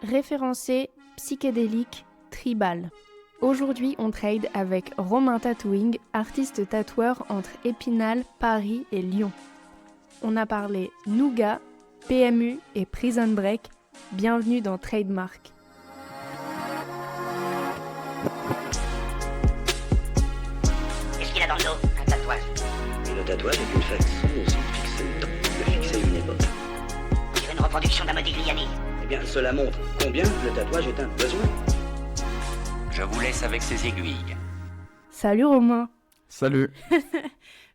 référencé, psychédélique, tribal. Aujourd'hui, on trade avec Romain Tattooing, artiste tatoueur entre Épinal, Paris et Lyon. On a parlé Nougat, PMU et Prison Break. Bienvenue dans Trademark. Qu'est-ce qu'il a dans le dos? Un tatouage. Et le tatouage est une façon aussi de fixer le temps, de fixer une époque. On dirait une reproduction d'un Modigliani. Eh bien, cela montre combien le tatouage est un besoin. Je vous laisse avec ces aiguilles. Salut Romain, Salut.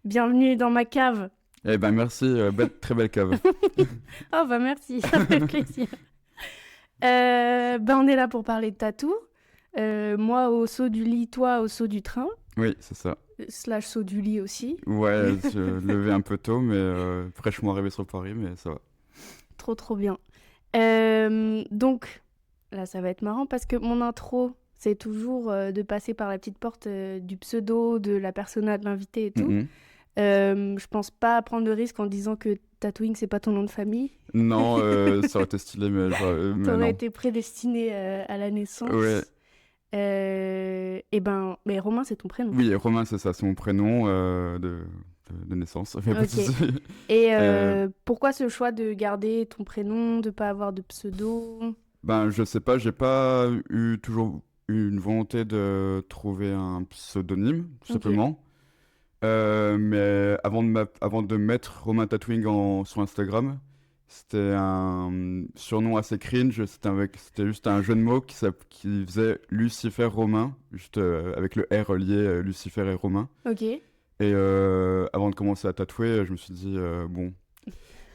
bienvenue dans ma cave. Eh ben merci, très belle cave. Oh bah merci, ça fait plaisir. On est là pour parler de tatou. Moi au saut du lit, toi au saut du train. Oui, c'est ça. Slash saut du lit aussi. Ouais, je levais un peu tôt, mais fraîchement arrivé sur Paris, mais ça va. Trop bien. Donc, là ça va être marrant parce que mon intro, c'est toujours de passer par la petite porte du pseudo, de la persona de l'invité et tout. Mhm. Je pense pas prendre le risque en disant que Tattooing c'est pas ton nom de famille. Non, ça aurait été stylé, mais mais T'aurais non. été prédestiné à la naissance. Ouais. Mais Romain c'est ton prénom. Oui, Romain, c'est ça, c'est mon prénom de naissance. Ça fait pas de Ok. souci. Et pourquoi ce choix de garder ton prénom, de pas avoir de pseudo? Ben, je sais pas, j'ai pas toujours eu une volonté de trouver un pseudonyme, tout Ok. simplement. Mais avant de mettre Romain Tattooing sur Instagram, c'était un surnom assez cringe. C'était juste un jeu de mots qui faisait Lucifer Romain, juste avec le R lié Lucifer et Romain. Ok. Et avant de commencer à tatouer, je me suis dit, bon,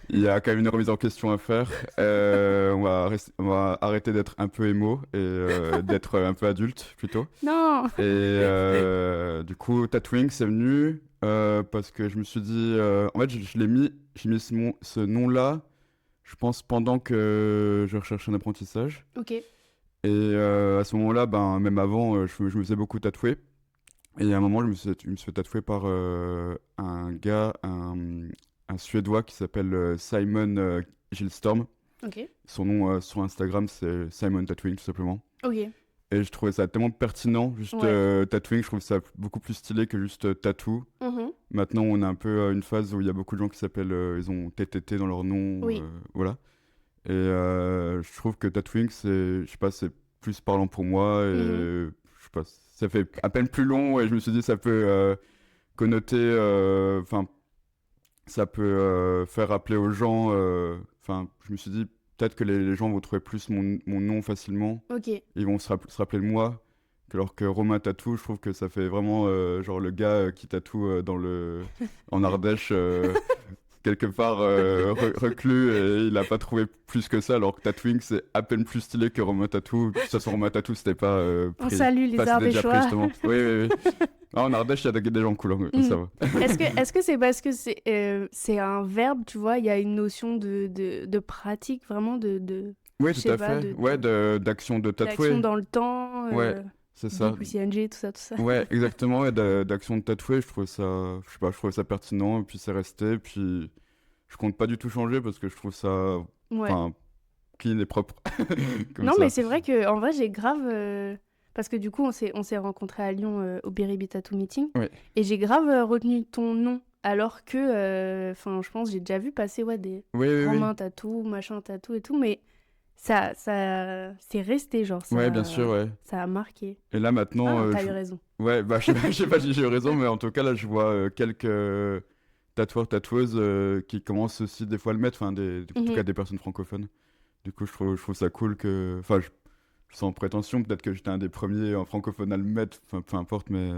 il y a quand même une remise en question à faire. On va arrêter d'être un peu émo et d'être un peu adulte plutôt. Non. Et du coup, Tattooing, c'est venu parce que je me suis dit... en fait, j'ai mis ce nom-là, je pense, pendant que je recherchais un apprentissage. Ok. Et à ce moment-là, ben, même avant, je me faisais beaucoup tatouer. Et à un moment, je me suis fait tatouer par un gars, un Suédois qui s'appelle Simon Gillstorm. Ok. Son nom sur Instagram, c'est Simon Tattooing, tout simplement. Ok. Et je trouvais ça tellement pertinent, juste Ouais. tattooing, je trouve ça beaucoup plus stylé que juste tattoo. Mhm. Maintenant, on a un peu une phase où il y a beaucoup de gens qui s'appellent, ils ont TTT dans leur nom, Oui. voilà. Et je trouve que tattooing, je sais pas, c'est plus parlant pour moi et Mhm. je sais pas, ça fait à peine plus long et je me suis dit ça peut connoter, enfin, ça peut faire rappeler aux gens, enfin, je me suis dit peut-être que les gens vont trouver plus mon nom facilement. Ok. Ils vont se rappeler de moi. Alors que Romain Tattoo, je trouve que ça fait vraiment genre le gars qui tatoue en Ardèche, quelque part reclus, et il a pas trouvé plus que ça. Alors que Tattooing, c'est à peine plus stylé que Romain Tattoo. De toute façon, Romain Tattoo, c'était pas On pris. salue les Enfin, c'était déjà pris, Ardéchois. justement. Oui. Ah, en Ardèche, il y a des gens cool, hein, ça va. Est-ce que c'est parce que c'est un verbe, tu vois, il y a une notion de pratique, vraiment Oui, je tout sais à pas, fait. Ouais, d'action de d'action tatouer. dans le temps, Ouais, c'est ça. BPCNG, tout ça. Ouais, exactement, ouais, d'action de tatouer, je trouve ça, je sais pas, je trouvais ça pertinent, et puis c'est resté, puis je compte pas du tout changer parce que je trouve ça, Ouais. enfin, clean et propre, comme Non, ça. mais c'est vrai que en vrai, j'ai grave. Parce que du coup, on s'est rencontrés à Lyon au Biribi Tattoo Meeting. Ouais. Et j'ai grave retenu ton nom. Alors que, enfin, je pense, j'ai déjà vu passer des Oui. Romain Tattoo, machin Tattoo et tout. Mais ça c'est resté, genre. Ouais, bien sûr, ouais. Ça a marqué. Et là, maintenant, Ah, t'as eu raison. ouais, bah, je sais pas si j'ai eu raison, mais en tout cas, là, je vois quelques tatoueurs, tatoueuses qui commencent aussi des fois à le mettre, enfin, en tout Mhm. cas, des personnes francophones. Du coup, je trouve ça cool que, enfin, sans prétention, peut-être que j'étais un des premiers en francophone à le mettre, enfin, peu importe, mais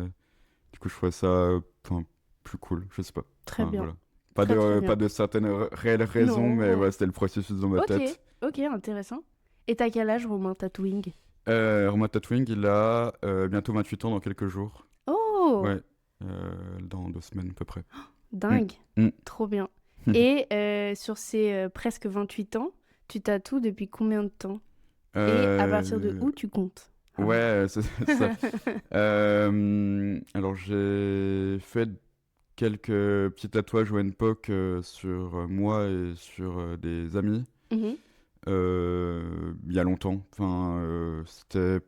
du coup, je trouvais ça enfin, plus cool, je sais pas. Très Enfin, bien. voilà. Pas Très, très bien. pas de certaines réelles raisons, Non. mais ouais, c'était le processus dans ma Ok, tête. ok, intéressant. Et t'as quel âge, Romain Tattooing? Romain Tattooing, il a bientôt 28 ans dans quelques jours. Oh, Ouais, dans 2 semaines à peu près. dingue. Mm. Trop bien. Et sur ces presque 28 ans, tu tatoues depuis combien de temps? Et à partir de où tu comptes? Ouais, c'est ça. Alors j'ai fait quelques petits tatouages au NPOC sur moi et sur des amis. Mhm. il y a longtemps. Enfin, c'était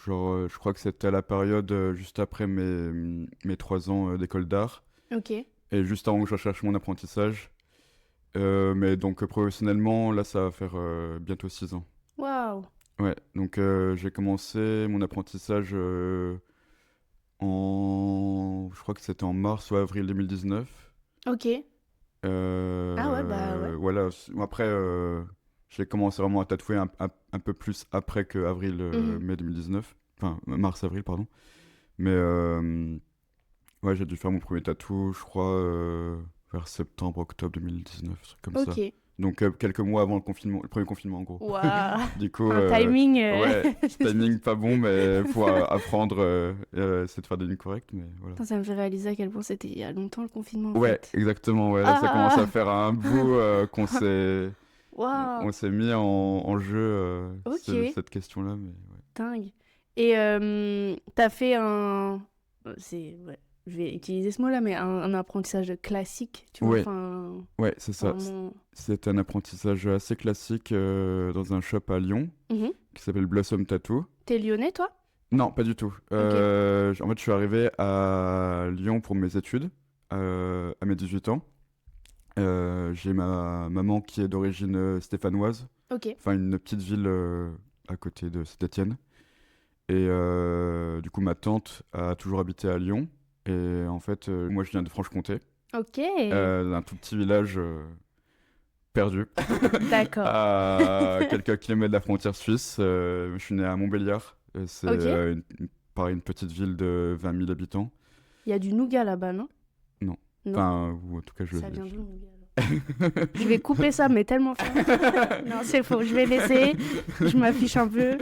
genre, je crois que c'était à la période juste après mes 3 ans d'école d'art Ok. et juste avant que je cherche mon apprentissage. Mais donc professionnellement, là, ça va faire bientôt 6 ans. Waouh. Ouais, donc j'ai commencé mon apprentissage je crois que c'était en mars ou avril 2019. Ok. Ah ouais, bah ouais. Voilà, après, j'ai commencé vraiment à tatouer un peu plus après que avril, mai 2019. Enfin, mars-avril, pardon. Mais ouais, j'ai dû faire mon premier tatou, je crois, vers septembre-octobre 2019, un truc comme ça. Ok. Donc quelques mois avant le premier confinement en gros. Waouh. Du coup, Un timing. ouais, timing pas bon, mais faut apprendre, essayer de faire des lignes correctes, mais voilà. Putain, ça me fait réaliser à quel point c'était il y a longtemps le confinement. En Ouais, fait. exactement, ouais, là, ça commence à Ah. faire un bout qu'on s'est Waouh. on s'est mis en jeu Ok. cette question-là, mais ouais. Dingue. Et t'as fait ouais, je vais utiliser ce mot-là, mais un apprentissage classique, tu vois. Ouais. Enfin, Ouais, c'est ça. vraiment. C'est un apprentissage assez classique dans un shop à Lyon Mhm. qui s'appelle Blossom Tattoo. T'es lyonnais, toi? Non, pas du tout. En fait, je suis arrivé à Lyon pour mes études à mes 18 ans. J'ai ma maman qui est d'origine stéphanoise, Ok. enfin une petite ville à côté de Saint-Étienne. Et du coup, ma tante a toujours habité à Lyon. Et en fait, moi, je viens de Franche-Comté, Ok. d'un tout petit village perdu, D'accord. à quelques kilomètres de la frontière suisse. Je suis né à Montbéliard. C'est Ok. pareil, une petite ville de 20 000 habitants. Il y a du nougat là-bas, non? Non. Non. Enfin, ou en tout cas, je Ça le vient d'où le nougat alors Je vais couper ça, mais tellement fort. Non, c'est faux. Je vais laisser. Je m'affiche un peu.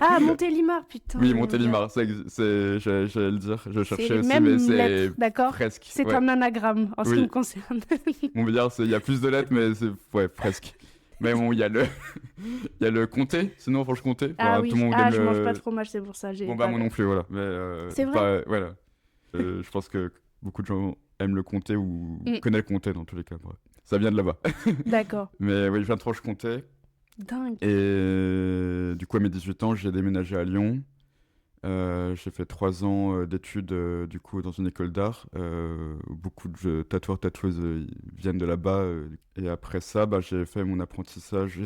Ah, Montélimar, putain. Oui, le Montélimar, nougat. j'allais le dire. Je C'est cherchais les aussi, mêmes mais c'est lettres, d'accord? presque. C'est Ouais. un anagramme en ce qui Oui. me concerne. Montbéliard, il y a plus de lettres, mais c'est ouais, presque. Mais bon, il y a le comté, sinon Franche-Comté. Ah Enfin, oui. tout le monde Ah, aime je mange pas de fromage, c'est pour ça. Bon, bah, moi non plus, voilà. Mais, C'est vrai? voilà. Je pense que beaucoup de gens aiment le comté ou connaissent le comté dans tous les cas. Bref. Ça vient de là-bas. D'accord. Mais oui, je viens de Franche-Comté. Dingue. Et du coup, à mes 18 ans, j'ai déménagé à Lyon. J'ai fait 3 ans d'études du coup dans une école d'art. Beaucoup de tatoueurs, tatoueuses viennent de là-bas. Et après ça, bah, j'ai fait mon apprentissage.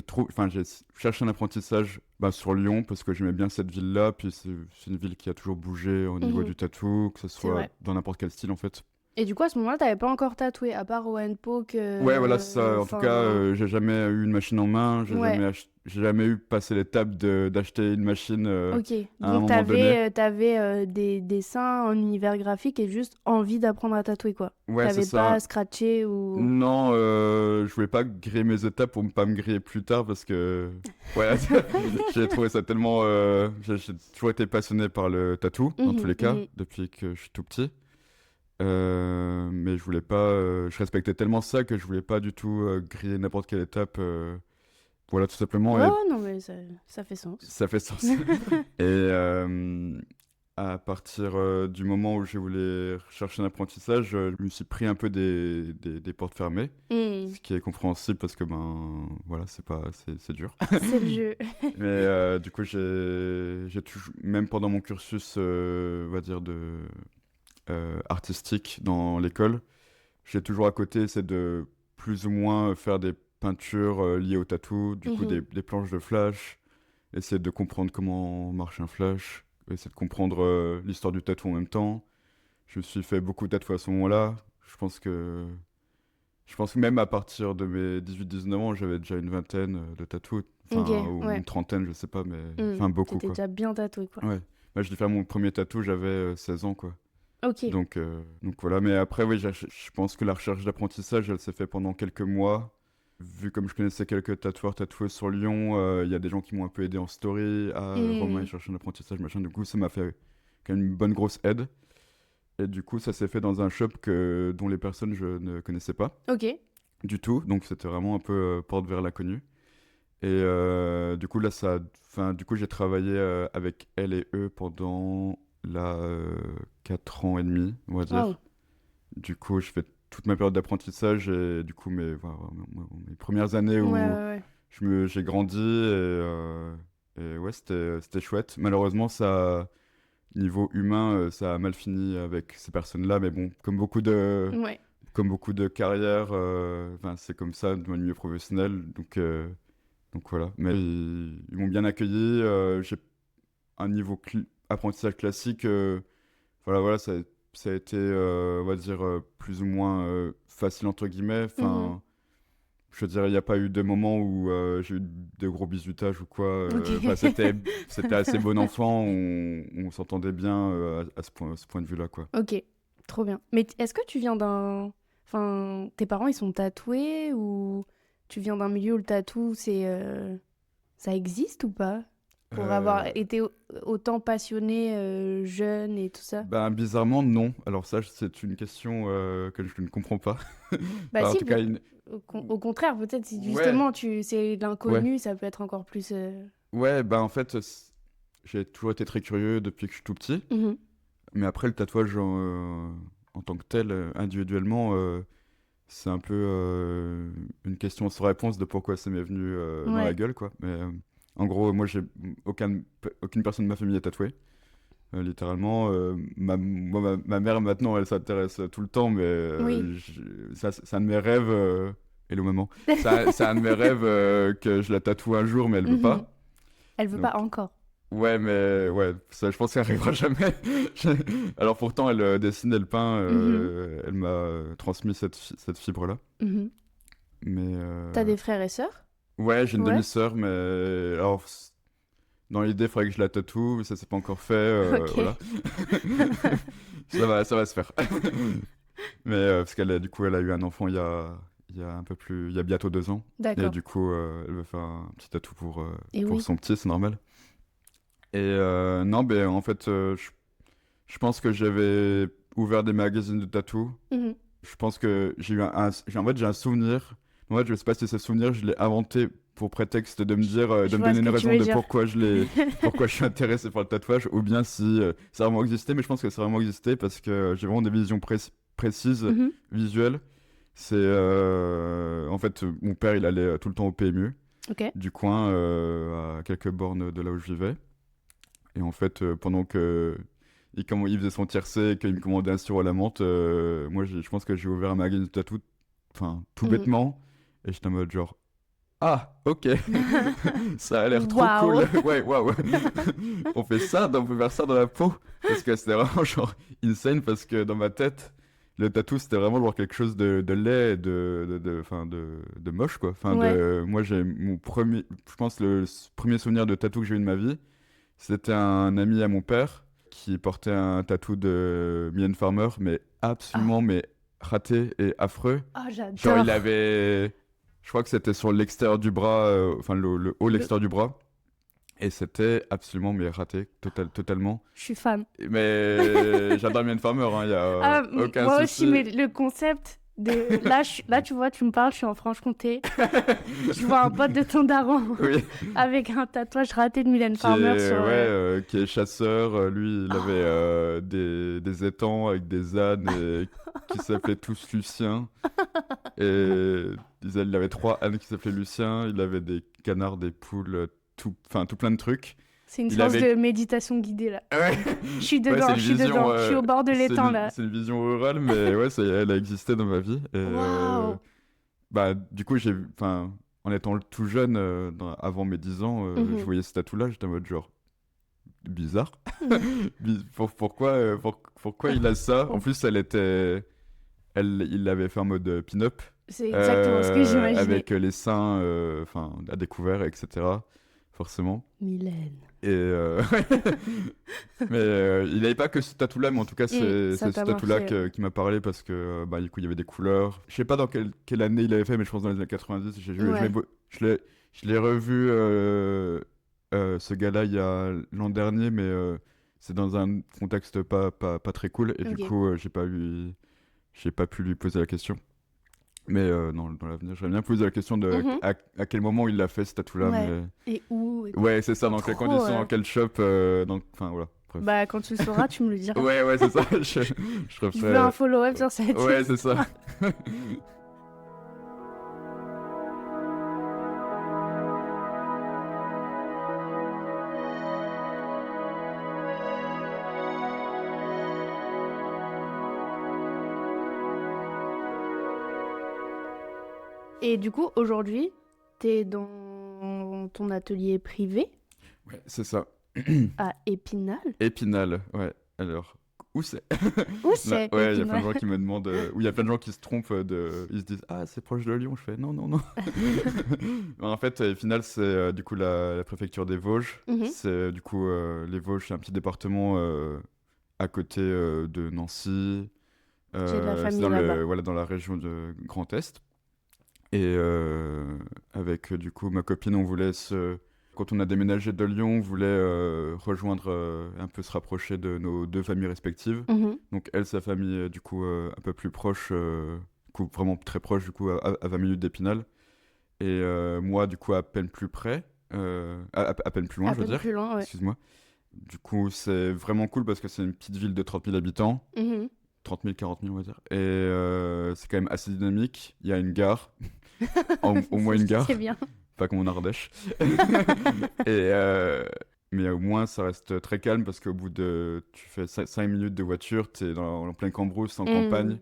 J'ai cherché un apprentissage sur Lyon parce que j'aimais bien cette ville-là. Puis c'est une ville qui a toujours bougé au niveau du tatou, que ce soit vrai. dans n'importe quel style en fait. Et du coup, à ce moment-là, t'avais pas encore tatoué, à part Owen Poke. Ouais, voilà, c'est ça. En tout cas, j'ai jamais eu une machine en main. Ouais. J'ai jamais eu passé l'étape d'acheter une machine Ok, à un donc moment donné. t'avais des dessins en univers graphique et juste envie d'apprendre à tatouer, quoi. Ouais, c'est T'avais ça. pas scratché ou... Non, je voulais pas griller mes étapes pour ne pas me griller plus tard parce que ouais, j'ai trouvé ça tellement. J'ai toujours été passionné par le tatou dans tous les cas depuis que je suis tout petit. Mais je voulais pas. Je respectais tellement ça que je voulais pas du tout griller n'importe quelle étape. Voilà, tout simplement. Ouais, Et ouais, non, mais ça fait sens. ça fait sens. Et à partir du moment où je voulais chercher un apprentissage, je me suis pris un peu des portes fermées, ce qui est compréhensible parce que voilà, c'est dur. C'est le jeu. Mais du coup, j'ai toujours, même pendant mon cursus, on va dire artistique dans l'école, j'ai toujours à côté essayé de plus ou moins faire des peintures liées au tatou, du coup des planches de flash, essayer de comprendre comment marche un flash, essayer de comprendre l'histoire du tatou en même temps. Je me suis fait beaucoup de tatouages à ce moment-là. Je pense que même à partir de mes 18-19 ans, j'avais déjà une vingtaine de tatous, ou une trentaine, je sais pas, mais beaucoup. T'étais déjà bien tatoué, quoi. Ouais. Moi, j'ai fait mon premier tatou, j'avais 16 ans, quoi. Ok. Donc voilà, mais après, oui, je pense que la recherche d'apprentissage, elle s'est fait pendant quelques mois. Vu comme je connaissais quelques tatoueurs, tatoueuses sur Lyon, il y a des gens qui m'ont un peu aidé en story. Romain, il cherche un apprentissage, machin. Du coup, ça m'a fait quand même une bonne grosse aide. Et du coup, ça s'est fait dans un shop dont les personnes, je ne connaissais pas. Ok. Du tout. Donc, c'était vraiment un peu porte vers l'inconnu. Et du coup, là, du coup, j'ai travaillé avec elle et eux pendant 4 ans et demi, on va dire. Wow. Du coup, je fais toute ma période d'apprentissage et du coup, mes premières années où j'ai grandi et ouais, c'était chouette. Malheureusement, niveau humain, ça a mal fini avec ces personnes-là, mais bon, Ouais. comme beaucoup de carrières, c'est comme ça dans le milieu professionnel, donc voilà. Mais ils m'ont bien accueilli, j'ai un niveau apprentissage classique, voilà, ça a été, on va dire, plus ou moins facile entre guillemets. Enfin, je veux dire, il n'y a pas eu de moment où j'ai eu de gros bisutages ou quoi. Ok. C'était assez bon enfant, on s'entendait bien à ce point de vue-là, quoi. Ok, trop bien. Mais est-ce que tu viens d'un... Enfin, tes parents, ils sont tatoués ou tu viens d'un milieu où le tatou, ça existe ou pas? Pour avoir été autant passionné jeune et tout ça? Ben, bizarrement, non. Alors ça, c'est une question que je ne comprends pas. Bah Enfin, en si, tout cas, au contraire, peut-être si Ouais. justement c'est l'inconnu, ça peut être encore plus... Ouais, ben en fait, j'ai toujours été très curieux depuis que je suis tout petit. Mhm. Mais après, le tatouage en tant que tel, individuellement, c'est un peu une question sans réponse de pourquoi ça m'est venu dans Ouais. la gueule, quoi. Mais en gros, moi, aucune personne de ma famille est tatouée. Littéralement, ma mère maintenant elle s'intéresse tout le temps, mais Oui. c'est un de mes rêves. Hello maman, c'est un de mes rêves que je la tatoue un jour, mais elle veut Mhm. pas. Elle veut Donc, pas encore. ouais, mais ouais, ça, je pense qu'elle arrivera jamais. Alors pourtant, elle dessine, elle peint, elle m'a transmis cette fibre-là. Mhm. Mais T'as des frères et sœurs? ouais, j'ai une Ouais. demi-sœur, mais alors dans l'idée, il faudrait que je la tatoue, mais ça c'est pas encore fait. Ok. Voilà. Ça va se faire. Mais parce du coup, elle a eu un enfant il y a il y a bientôt 2 ans. Et D'accord. du coup, elle veut faire un petit tatou Et pour oui. son petit, c'est normal. Et non, ben en fait, je pense que j'avais ouvert des magazines de tatou. Mhm. Je pense que en fait, j'ai un souvenir. En fait, je sais pas si ce souvenir, je l'ai inventé pour prétexte de me dire, Je de me vois donner ce une que tu raison veux de dire. pourquoi je suis intéressé par le tatouage, ou bien si ça a vraiment existé. Mais je pense que ça a vraiment existé parce que j'ai vraiment des visions précises, Mhm. visuelles. C'est en fait, mon père, il allait tout le temps au PMU Ok. du coin, à quelques bornes de là où je vivais. Et en fait, pendant que il faisait son tiercé et qu'il me commandait un sirop à la menthe, moi, je pense que j'ai ouvert un magazine de tatou, enfin, tout Mhm. bêtement. Et j'étais en mode genre, ah, ok, ça a l'air trop Waouh. cool. Ouais, waouh. On fait ça, on peut faire ça dans la peau. Parce que c'était vraiment genre insane, parce que dans ma tête, le tatou, c'était vraiment genre quelque chose de laid, enfin, de moche, quoi. Enfin, Ouais. moi, je pense le premier souvenir de tatou que j'ai eu de ma vie, c'était un ami à mon père qui portait un tatou de Mylène Farmer, mais absolument Ah. mais raté et affreux. Oh, Genre, j'adore. il avait... Je crois que c'était sur l'extérieur du bras, enfin le haut, l'extérieur du bras. Et c'était absolument mais raté, totalement. Je suis fan. Mais j'adore Mylène Farmer, il n'y a aucun Moi souci. aussi, mais le concept de... Là, tu vois, tu me parles, je suis en Franche-Comté. Je vois un pote de ton daron Oui. avec un tatouage raté de Mylène Farmer sur... Qui est chasseur. Lui, il avait des étangs avec des ânes qui s'appelaient tous Lucien. Et il avait 3 ânes qui s'appelaient Lucien. Il avait des canards, des poules, tout plein de trucs. C'est une Il séance avait- de méditation guidée, là. Ouais. Je suis Ouais, dedans, c'est une je suis vision, dedans. Je suis au bord de l'étang, là. C'est une vision rurale, mais ouais, elle a existé dans ma vie. Et, Waouh. bah, du coup, en étant tout jeune, avant mes 10 ans, Mhm. je voyais ce tatou-là, j'étais en mode genre, bizarre. Pourquoi il a ça? En plus, il l'avait fait en mode pin-up. C'est exactement ce que j'imaginais. Avec les seins à découvert, etc. Forcément. Mylène. Et mais il n'avait pas que ce tatou-là, mais en tout cas, c'est ça ce t'a tatou-là marqué. qui m'a parlé parce que du coup, il y avait des couleurs. Je sais pas dans quelle année il avait fait, mais je pense dans les années 90. Ouais. Je l'ai revu, ce gars-là, il y a l'an dernier, mais c'est dans un contexte pas très cool. Et Ok. du coup, j'ai pas pu lui poser la question. Mais dans l'avenir, j'aimerais bien poser la question de Mhm. à quel moment il l'a fait, ce tatou-là. Ouais. Mais... Et où et- Ouais, c'est ça, dans quelles Trop, conditions, ouais. dans quel shop, enfin voilà, bref. Bah, quand tu le sauras, tu me le diras. Ouais, c'est ça, je Je referai... veux un follow-up sur cette Ouais, c'est ça. Et du coup, aujourd'hui, t'es dans ton atelier privé Ouais, c'est ça. à Épinal. Épinal, ouais. Alors, où c'est? Où c'est Ouais, il y a plein Épinal de gens qui me demandent, ou il y a plein de gens qui se trompent, ils se disent, ah, c'est proche de Lyon. Je fais, non, non, non. En fait, Épinal, c'est du coup la préfecture des Vosges. Mhm. C'est du coup, les Vosges, c'est un petit département à côté de Nancy. J'ai de la C'est famille dans là-bas. voilà, dans la région de Grand Est. Et avec du coup ma copine, quand on a déménagé de Lyon, on voulait rejoindre, un peu se rapprocher de nos deux familles respectives. Mhm. Donc elle, sa famille, du coup, un peu plus proche, du coup, vraiment très proche, du coup, à 20 minutes d'Épinal. Et moi, du coup, à peine plus près, à peine plus loin, Un je veux peu dire. plus loin, ouais. Excuse-moi. Du coup, c'est vraiment cool parce que c'est une petite ville de 30 000 habitants. Mhm. 30 000, 40 000, on va dire. Et c'est quand même assez dynamique. Il y a une gare, au moins une gare, C'est bien. pas comme en Ardèche. Et, mais au moins, ça reste très calme parce qu'au bout de. Tu fais 5 minutes de voiture, t'es en plein cambrousse, en campagne.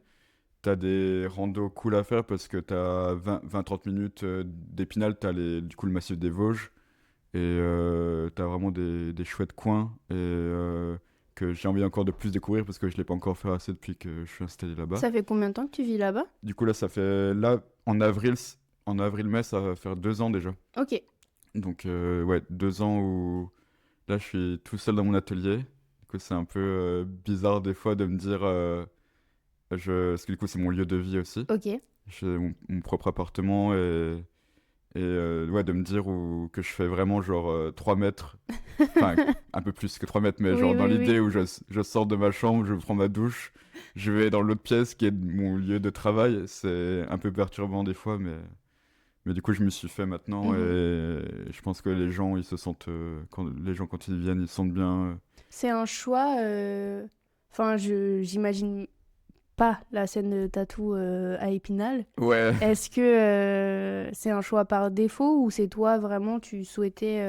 T'as des randos cool à faire parce que t'as 20-30 minutes d'Épinal, t'as du coup le massif des Vosges. Et t'as vraiment des chouettes coins. Et. Que j'ai envie encore de plus découvrir parce que je l'ai pas encore fait assez depuis que je suis installé là-bas. Ça fait combien de temps que tu vis là-bas? Du coup là ça fait en avril-mai ça va faire 2 ans déjà. Ok. Donc ouais 2 ans où là je suis tout seul dans mon atelier. Du coup c'est un peu bizarre des fois de me dire parce que du coup c'est mon lieu de vie aussi. Ok. J'ai mon propre appartement et ouais, de me dire que je fais vraiment genre 3 mètres, enfin un peu plus que 3 mètres, mais Oui, genre dans oui, l'idée oui. où je sors de ma chambre, je prends ma douche, je vais dans l'autre pièce qui est mon lieu de travail. C'est un peu perturbant des fois, mais du coup je me suis fait maintenant Mhm. et je pense que les gens, ils se sentent, quand ils viennent, ils se sentent bien. C'est un choix. Enfin, j'imagine pas la scène de tatou à Épinal. Ouais. Est-ce que c'est un choix par défaut ou c'est toi vraiment tu souhaitais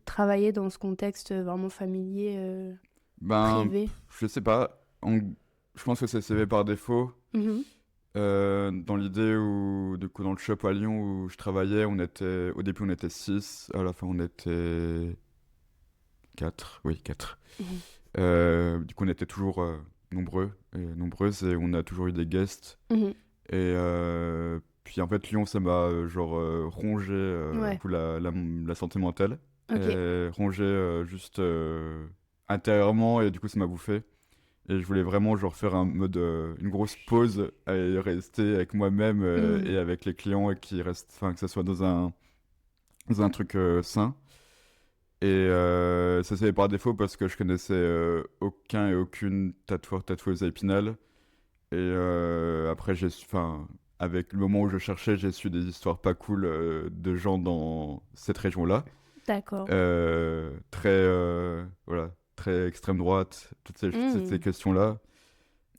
travailler dans ce contexte vraiment familier, Ben, privé? je sais pas. Je pense que c'est CV par défaut. Mhm. Dans l'idée où, du coup, dans le shop à Lyon où je travaillais, au début on était 6, à la fin on était 4, oui 4. Du coup on était toujours nombreux et nombreuses et on a toujours eu des guests. Mhm. Et puis en fait Lyon ça m'a rongé Ouais. du coup, la santé mentale. Ok. Et rongé juste intérieurement et du coup ça m'a bouffé. Et je voulais vraiment genre faire une grosse pause et rester avec moi-même et avec les clients et enfin que ça soit dans un truc sain. Et ça s'est fait par défaut parce que je connaissais aucun et aucune tatoueuse à Épinal. Et après enfin avec le moment où je cherchais, j'ai su des histoires pas cool de gens dans cette région-là. D'accord. Voilà, très extrême droite, toutes ces questions-là.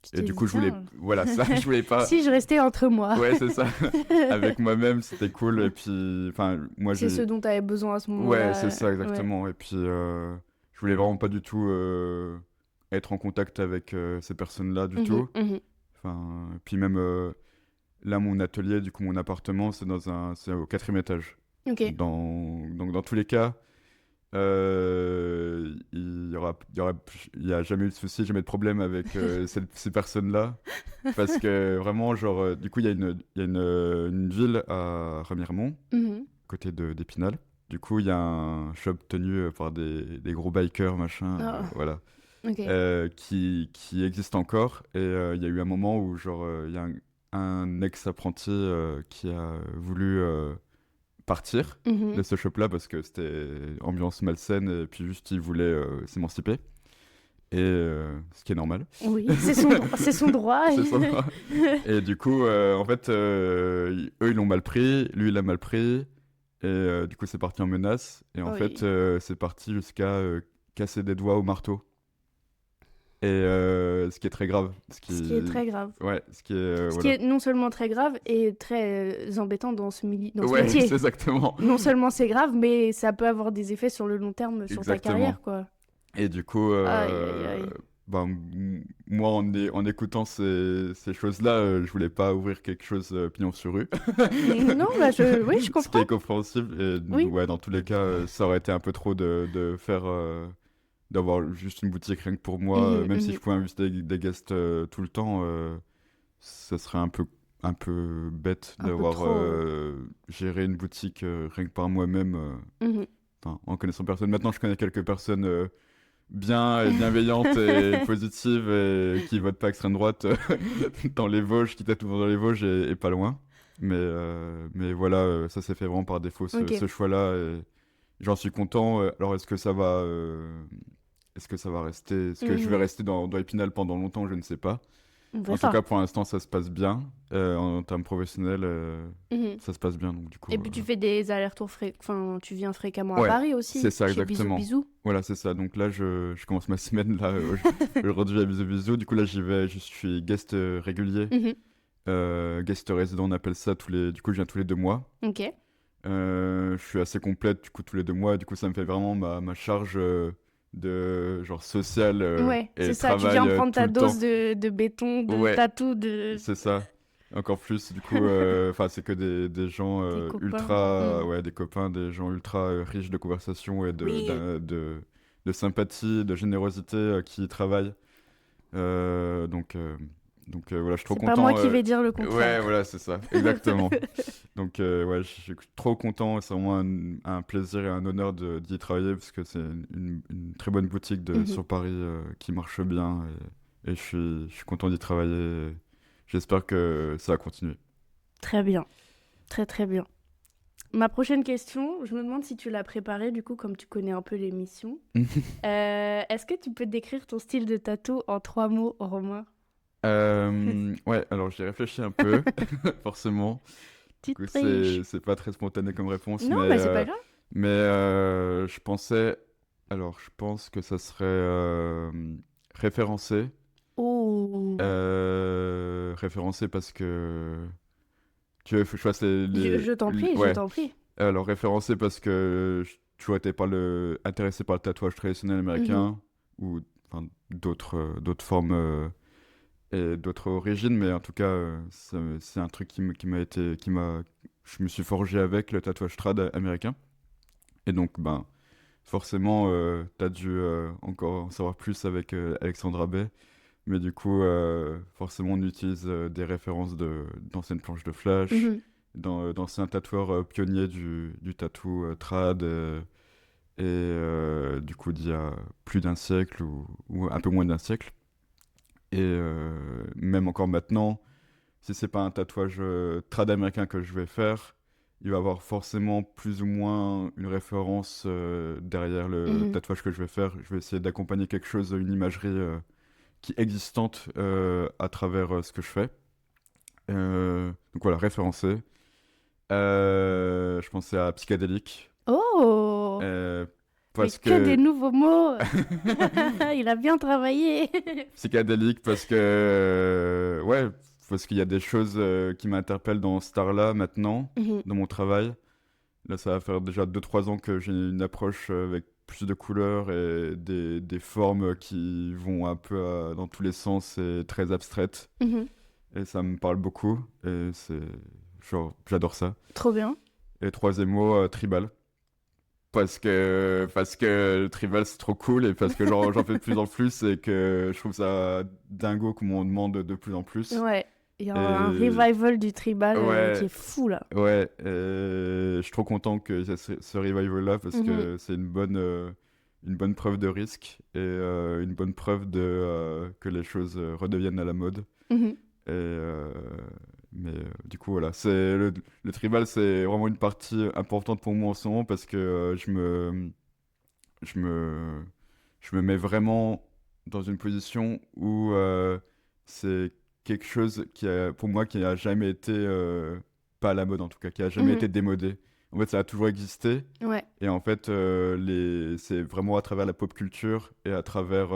Tu Et te du dis, coup, tiens, voilà, ça, je voulais pas. si je restais entre moi. Ouais, c'est ça. Avec moi-même, c'était cool. Et puis, enfin, moi, C'est ce dont tu avais besoin à ce moment-là. Ouais, c'est ça, Ouais. exactement. Et puis, je voulais vraiment pas du tout être en contact avec ces personnes-là du Mhm, tout. mhm. Enfin, puis même là, mon atelier, du coup, mon appartement, c'est c'est au 4e étage. Ok. Donc, dans tous les cas, il y a jamais eu de souci, jamais de problème avec ces personnes-là. Parce que vraiment, genre, du coup, il y a une ville à Remiremont, Mhm. côté d'Épinal. Du coup, il y a un shop tenu par des gros bikers, machin, Ah. voilà, Ok. qui existe encore. Et il y a eu un moment où, genre, il y a un ex-apprenti qui a voulu partir Mhm. de ce shop-là parce que c'était ambiance malsaine et puis juste il voulait s'émanciper. Et ce qui est normal. Oui, c'est son droit. C'est son droit. Et du coup, en fait, eux, ils l'ont mal pris, lui, il l'a mal pris. Et du coup, c'est parti en menace. Et en Oui. fait, c'est parti jusqu'à casser des doigts au marteau. Et ce qui est très grave. Ce qui est très grave. Ouais, ce qui est... Ce voilà. qui est non seulement très grave et très embêtant dans ce Ouais, métier. c'est exactement. Non seulement c'est grave, mais ça peut avoir des effets sur le long terme sur ta Exactement. carrière, quoi. Et du coup, Aïe, aïe, aïe. moi, en écoutant ces choses-là, je voulais pas ouvrir quelque chose pignon sur rue. Non, bah oui, je Ce qui comprends. est compréhensible. Et Oui. ouais, dans tous les cas, ça aurait été un peu trop de faire, d'avoir juste une boutique rien que pour moi. Même si je pouvais inviter des guests tout le temps, ça serait un peu bête Un peu d'avoir trop. géré une boutique rien que par moi-même. Mhm. Enfin, en connaissant personne. Maintenant, je connais quelques personnes bien et bienveillantes et positives et qui votent pas extrême droite dans les Vosges, qui tatouent dans les Vosges et pas loin. Mais voilà, ça s'est fait vraiment par défaut, Ok. ce choix-là. Et j'en suis content. Alors, est-ce que ça va rester? Est-ce que je vais Mhm. rester dans Épinal pendant longtemps? Je ne sais pas. On En tout verra. cas, pour l'instant, ça se passe bien. En termes professionnels, Mhm. ça se passe bien. Donc, du coup, Et puis tu fais des allers-retours enfin, tu viens fréquemment à ouais, Paris aussi, c'est ça chez Bisous exactement. Bisous. Voilà, c'est ça. Donc là, je commence ma semaine là aujourd'hui à Bisous Bisous. Du coup, là, j'y vais. Je suis guest régulier, Mhm. guest résident, on appelle ça Du coup, je viens tous les 2 mois. Ok. Je suis assez complète du coup tous les 2 mois. Du coup, ça me fait vraiment ma charge de genre sociale Ouais, et c'est ça. Tu travail viens prendre tout ta le temps. dose de béton, de Ouais, tatou, de c'est ça. Encore plus, du coup, enfin, c'est que des gens tes copains. ultra, Mhm. ouais, des copains, des gens ultra riches de conversation et Oui. de sympathie, de générosité qui y travaillent. Donc voilà, je suis trop C'est pas moi content. qui vais dire le Ouais, contraire. voilà, c'est ça, exactement. Donc ouais, je suis trop content. C'est vraiment un plaisir et un honneur d'y travailler parce que c'est une très bonne boutique Mhm. sur Paris qui marche bien et je suis content d'y travailler. J'espère que ça va continuer. Très bien. Très très bien. Ma prochaine question, je me demande si tu l'as préparée, du coup, comme tu connais un peu l'émission. Est-ce que tu peux décrire ton style de tatou en 3 mots, Romain? Ouais, alors j'ai réfléchi un peu, forcément. Du Petite coup, triche. c'est pas très spontané comme réponse, Non, mais c'est pas grave. je pensais. Alors, je pense que ça serait référencé. Oh. Référencé parce que. Tu veux que je fasse Je t'en prie, je Ouais. t'en prie. Alors, référencé parce que je toujours été intéressé par le tatouage traditionnel Mhm. américain ou enfin, d'autres formes et d'autres origines, mais en tout cas, c'est un truc qui m'a été, je me suis forgé avec le tatouage trad américain. Et donc, ben, forcément, t'as dû encore en savoir plus avec Alexandre Abbé. Mais du coup, forcément, on utilise des références d'anciennes planches de flash, Mhm. d'anciens tatoueurs pionniers du tatou trad, et du coup, d'il y a plus d'un siècle ou un peu moins d'un siècle. Et même encore maintenant, si c'est pas un tatouage trad américain que je vais faire, il va y avoir forcément plus ou moins une référence derrière le Mhm. tatouage que je vais faire. Je vais essayer d'accompagner quelque chose, une imagerie qui est existante à travers ce que je fais. Donc voilà, référencé. Je pensais à psychédélique. Oh. euh, Mais parce que des que nouveaux mots. Il a bien travaillé. psychédélique parce que ouais, parce qu'il y a des choses qui m'interpellent dans cet art-là maintenant, Mhm. dans mon travail. Là, ça va faire déjà 2 3 ans que j'ai une approche avec plus de couleurs et des formes qui vont un peu dans tous les sens et très abstraites. Mhm. Et ça me parle beaucoup et c'est genre j'adore ça. Trop bien. Et troisième mot, tribal. Parce que le tribal c'est trop cool et parce que j'en fais de plus en plus et que je trouve ça dingo qu'on m'en demande de plus en plus. Ouais. Il y a un Et revival du tribal qui ouais, est fou là. ouais, je suis trop content qu'il y ait ce revival-là parce Mhm. que c'est une bonne preuve de risque et une bonne preuve que les choses redeviennent à la mode. Mhm. Et, mais du coup, voilà, le tribal, c'est vraiment une partie importante pour moi en ce moment parce que je me, je me mets vraiment dans une position où c'est quelque chose pour moi, qui a jamais été, pas à la mode en tout cas, qui a jamais Mhm. été démodé. En fait, ça a toujours existé. Ouais. Et en fait, c'est vraiment à travers la pop culture et à travers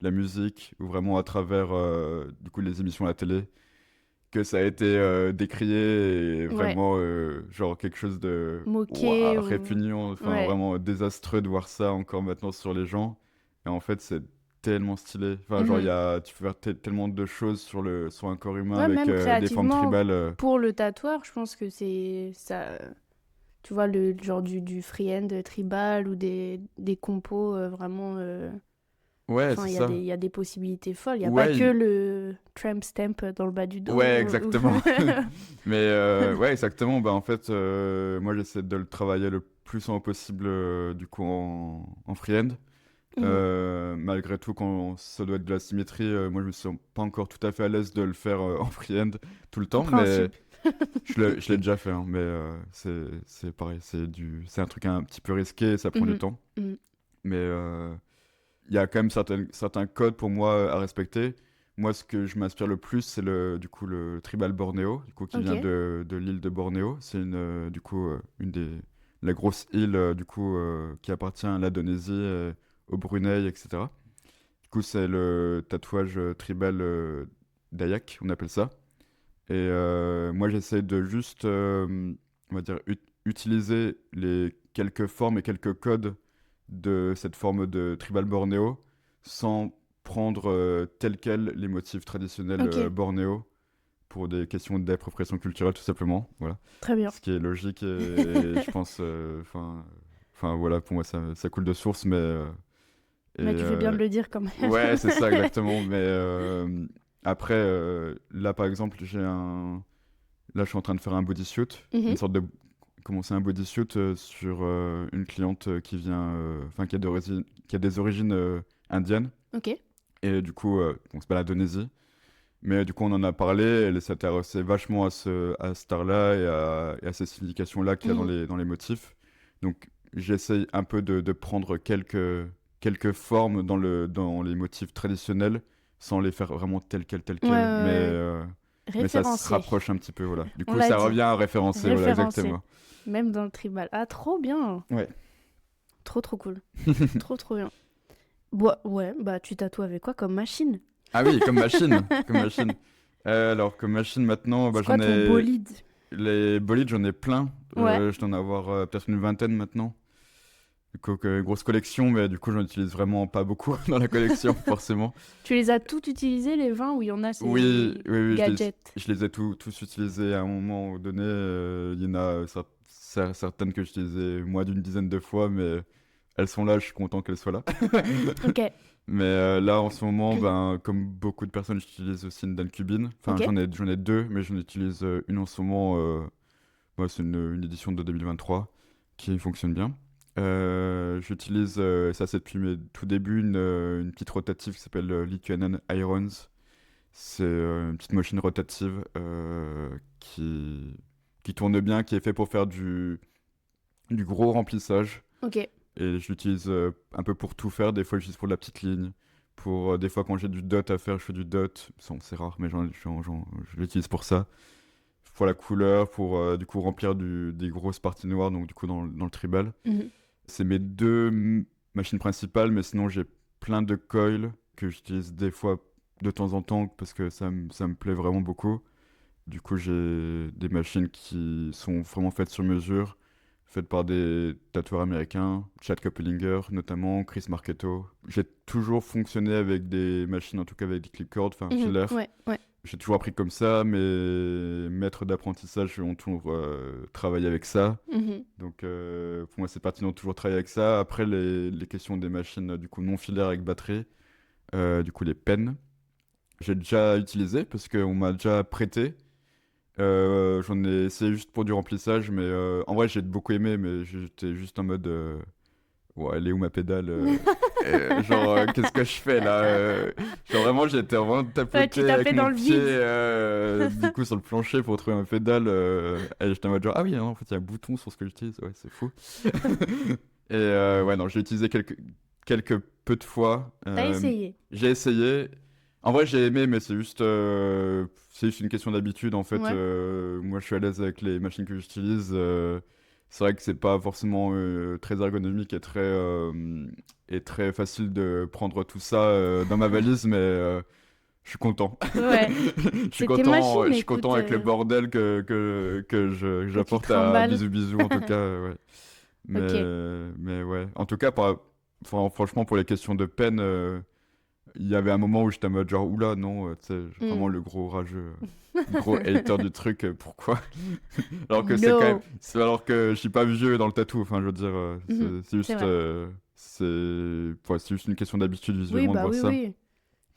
la musique, ou vraiment à travers du coup, les émissions à la télé, que ça a été décrié et Ouais. vraiment genre quelque chose de Moqué ouah, ou... répugnant, enfin Ouais. vraiment désastreux de voir ça encore maintenant sur les gens. Et en fait, c'est tellement stylé. Enfin, genre, Mhm. tu peux faire tellement de choses sur un corps humain Ouais, avec même des formes créativement, tribales. pour le tatoueur, je pense que c'est ça. Tu vois, le genre du freehand tribal ou des compos vraiment. Ouais, Enfin, c'est ça. il y a des possibilités folles. Il n'y a pas Ouais, que le tramp stamp dans le bas du dos. ouais, exactement. Mais ouais, exactement. Bah, en fait, moi, j'essaie de le travailler le plus souvent possible, du coup, en freehand. Mhm. Malgré tout, quand ça doit être de la symétrie, moi, je me sens pas encore tout à fait à l'aise de le faire en freehand tout le temps, mais Principe. je l'ai déjà fait, hein, mais c'est pareil, c'est un truc un petit peu risqué, et ça prend du Mhm. temps. Mhm. Mais il y a quand même certains codes pour moi à respecter. Moi, ce que je m'inspire le plus, c'est du coup, le tribal bornéo, du coup, qui vient Ok. de l'île de Bornéo. C'est du coup, la grosse île, du coup, qui appartient à l'Indonésie, au Brunei, etc. Du coup, c'est le tatouage tribal Dayak, on appelle ça. Et moi, j'essaie de juste, on va dire, utiliser les quelques formes et quelques codes de cette forme de tribal bornéo sans prendre tel quel les motifs traditionnels Ok. bornéo pour des questions d'appropriation culturelle, tout simplement. Voilà. Très bien. Ce qui est logique et je pense, enfin voilà, pour moi, ça coule de source, mais. Et, Mais tu fais bien de le dire quand même. ouais, c'est ça, exactement. Mais après, là, par exemple, là, je suis en train de faire un bodysuit, une Mhm. sorte de commencer un bodysuit sur une cliente qui vient, enfin qui a des origines indiennes Ok. et du coup, bon, c'est pas l'Indonésie, mais du coup, on en a parlé. Elle s'intéressait vachement à cet art-là et à ces significations-là qu'il y a Mhm. dans les motifs. Donc, j'essaye un peu de prendre quelques formes dans les motifs traditionnels sans les faire vraiment tels Ouais, ouais, quels, ouais. mais ça se Référencé. rapproche un petit peu, voilà. Du On coup, l'a ça dit. revient à référencer, voilà, Référencé. exactement. Même dans le tribal. Ah, trop bien. Ouais. Trop, trop cool. Trop, trop bien. Ouais, bah tu tatoues avec quoi comme machine? Ah oui, comme machine, comme machine. Alors, comme machine maintenant, bah, C'est quoi ton bolide? les bolides, j'en ai plein. Ouais. Je dois en avoir peut-être une vingtaine maintenant. Du coup, grosse collection, mais du coup, j'en utilise vraiment pas beaucoup dans la collection, forcément. Tu les as toutes utilisées, les 20 ou il y en a, Oui, c'est oui, oui, gadget? je les ai tous utilisés à un moment donné. Il y en a certaines que j'utilisais moins d'une dizaine de fois, mais elles sont là, je suis content qu'elles soient là. Ok. Mais là, en ce moment, ben, comme beaucoup de personnes, j'utilise aussi une Dancubine. Enfin, Ok. j'en ai deux, mais j'en utilise une en ce moment. Ouais, c'est une édition de 2023 qui fonctionne bien. J'utilise, ça c'est depuis mes tout débuts, une petite rotative qui s'appelle Lithuanian Irons. C'est une petite machine rotative qui tourne bien, qui est fait pour faire du gros remplissage. Ok. Et je l'utilise un peu pour tout faire. Des fois, je l'utilise pour de la petite ligne. Des fois, quand j'ai du dot à faire, je fais du dot. Bon, c'est rare, mais je l'utilise pour ça. Pour la couleur, pour du coup remplir des grosses parties noires, donc du coup dans le tribal. Mhm. C'est mes deux machines principales, mais sinon j'ai plein de coils que j'utilise des fois de temps en temps parce que ça me plaît vraiment beaucoup. Du coup, j'ai des machines qui sont vraiment faites sur mesure, faites par des tatoueurs américains, Chad Koppelinger notamment, Chris Marchetto. J'ai toujours fonctionné avec des machines, en tout cas avec des clipboards, enfin Mhm. filaire. Ouais, ouais. J'ai toujours appris comme ça, mes maîtres d'apprentissage ont toujours travaillé avec ça. Mhm. Donc pour moi, c'est pertinent de toujours travailler avec ça. Après, les questions des machines du coup non filaires avec batterie, du coup les pennes, j'ai déjà utilisé parce qu'on m'a déjà prêté. J'en ai essayé juste pour du remplissage, mais en vrai, j'ai beaucoup aimé, mais j'étais juste en mode ouais, elle est où ma pédale qu'est-ce que je fais là genre vraiment, j'étais vraiment Ouais, tu tapoté avec tapais dans mon le pied vide. du coup sur le plancher pour trouver ma pédale. Et j'étais en mode genre, ah oui, hein, en fait, il y a un bouton sur ce que j'utilise, ouais, c'est fou. Et ouais, non, j'ai utilisé quelques peu de fois. T'as essayé. J'ai essayé. En vrai, j'ai aimé, mais c'est juste une question d'habitude. En fait, Ouais. moi, je suis à l'aise avec les machines que j'utilise. C'est vrai que c'est pas forcément très ergonomique et très facile de prendre tout ça dans ma valise, mais je suis content. Ouais. C'est tes Je machines, suis content écoute, avec le bordel que que tu j'apporte à trimbales. Bisous Bisous, en tout cas, ouais. Ok. Mais ouais. En tout cas, franchement, pour les questions de peine, il y avait un moment où j'étais en mode genre, oula, non, tu sais, vraiment le gros rageux, gros hater du truc, pourquoi? Alors que c'est No. quand même, alors que je suis pas vieux dans le tatou, enfin, je veux dire, c'est juste, vrai. c'est juste une question d'habitude Oui, visuellement de bah voir oui, ça. oui.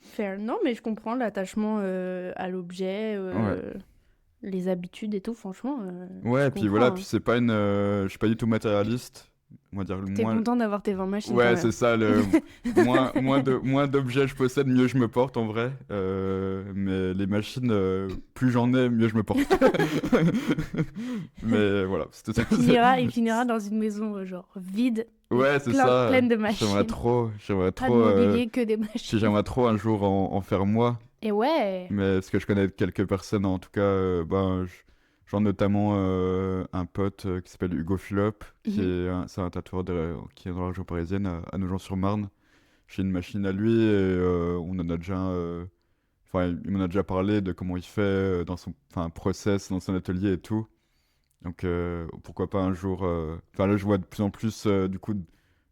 Fair. Non, mais je comprends l'attachement à l'objet, les habitudes et tout, franchement. Ouais, je et puis comprends, voilà, hein. puis c'est pas je suis pas du tout matérialiste, on va dire le T'es moins. content d'avoir tes 20 machines quand Ouais, même. c'est ça, moins d'objets je possède, mieux je me porte en vrai. Mais les machines, plus j'en ai, mieux je me porte. Mais voilà, c'était ça. Il finira dans une maison genre vide, et Ouais, c'est ça. pleine de machines. J'aimerais Pas de trop, mobilier, que des machines. j'aimerais trop un jour en faire moi. Et ouais. Mais parce que je connais quelques personnes, en tout cas, genre notamment un pote qui s'appelle Hugo Philop, c'est un tatoueur qui est dans la région parisienne, à Nogent-sur-Marne. J'ai une machine à lui et on en a déjà, enfin, il m'en a déjà parlé de comment il fait dans son, enfin, process dans son atelier et tout. Donc pourquoi pas un jour. Enfin là, je vois de plus en plus du coup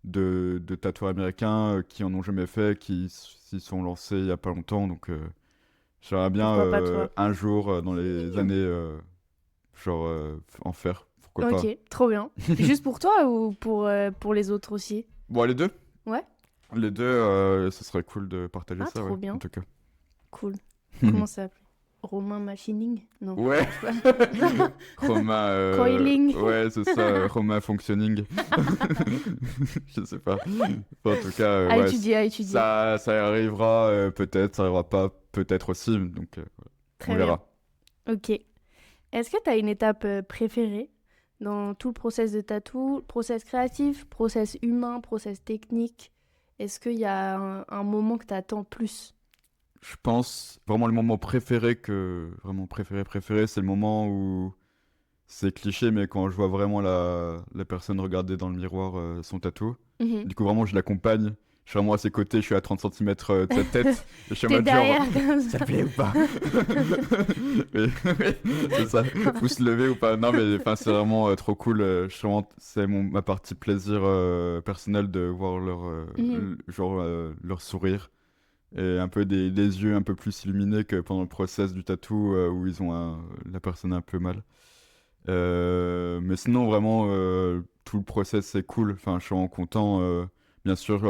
de tatoueurs américains qui en ont jamais fait, qui s'y sont lancés il y a pas longtemps. Donc j'aimerais bien Pourquoi pas toi? un jour dans les années genre en faire. Pourquoi pas. Ok, trop bien. Juste pour toi ou pour les autres aussi? Bon, les deux. Ouais. Les deux, ce serait cool de partager ça, trop ouais, bien. en tout cas. Cool. Comment ça s'appelle? Romain Machining? Non. Ouais. Je sais pas. Romain. Coiling. Ouais, c'est ça, Romain Functioning. Je sais pas. En tout cas, À ouais, étudier. ça arrivera peut-être, ça arrivera pas peut-être aussi. Donc, Très on bien. verra. Ok. Est-ce que tu as une étape préférée dans tout le process de tatou? Process créatif, process humain, process technique? Est-ce qu'il y a un moment que tu attends plus? Je pense vraiment le moment préféré vraiment préféré, c'est le moment où c'est cliché, mais quand je vois vraiment la personne regarder dans le miroir son tatou. Mhm. Du coup, vraiment, je l'accompagne. Je suis vraiment à ses côtés, je suis à 30 cm de sa tête. Et je suis en T'es mode genre, derrière comme ça ça. plaît ou pas? C'est ça, ou se lever ou pas. Non, mais enfin, c'est vraiment trop cool. C'est ma partie plaisir personnel de voir leur sourire. Et un peu des yeux un peu plus illuminés que pendant le process du tatou où ils ont la personne un peu mal. Mais sinon, vraiment, tout le process, c'est cool. Enfin, je suis vraiment content. Bien sûr,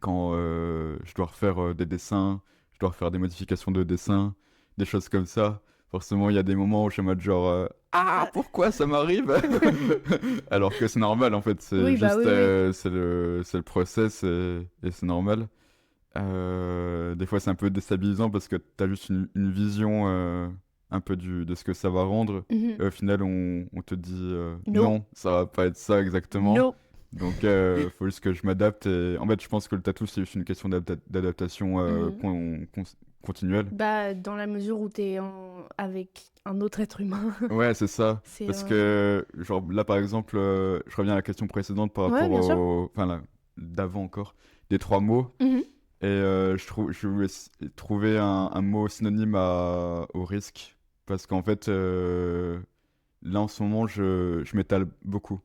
quand je dois refaire des dessins, je dois refaire des modifications de dessins, des choses comme ça. Forcément, il y a des moments où je suis en mode genre ah, pourquoi ça m'arrive? Alors que c'est normal, en fait. C'est Oui, bah juste, oui, oui. c'est le process et c'est normal. Des fois, c'est un peu déstabilisant parce que tu as juste une vision un peu de ce que ça va rendre. Mhm. Et au final, on te dit No. non, ça va pas être ça exactement. No. Donc, faut juste que je m'adapte. Et... En fait, je pense que le tatou, c'est juste une question d'adaptation continuelle. Bah, dans la mesure où t'es avec un autre être humain. Ouais, c'est ça. C'est, Parce que, genre, là, par exemple, je reviens à la question précédente par Ouais, rapport bien sûr. Enfin, d'avant encore, des 3 mots. Mhm. Et je voulais trouver un mot synonyme au risque. Parce qu'en fait, là, en ce moment, je m'étale beaucoup.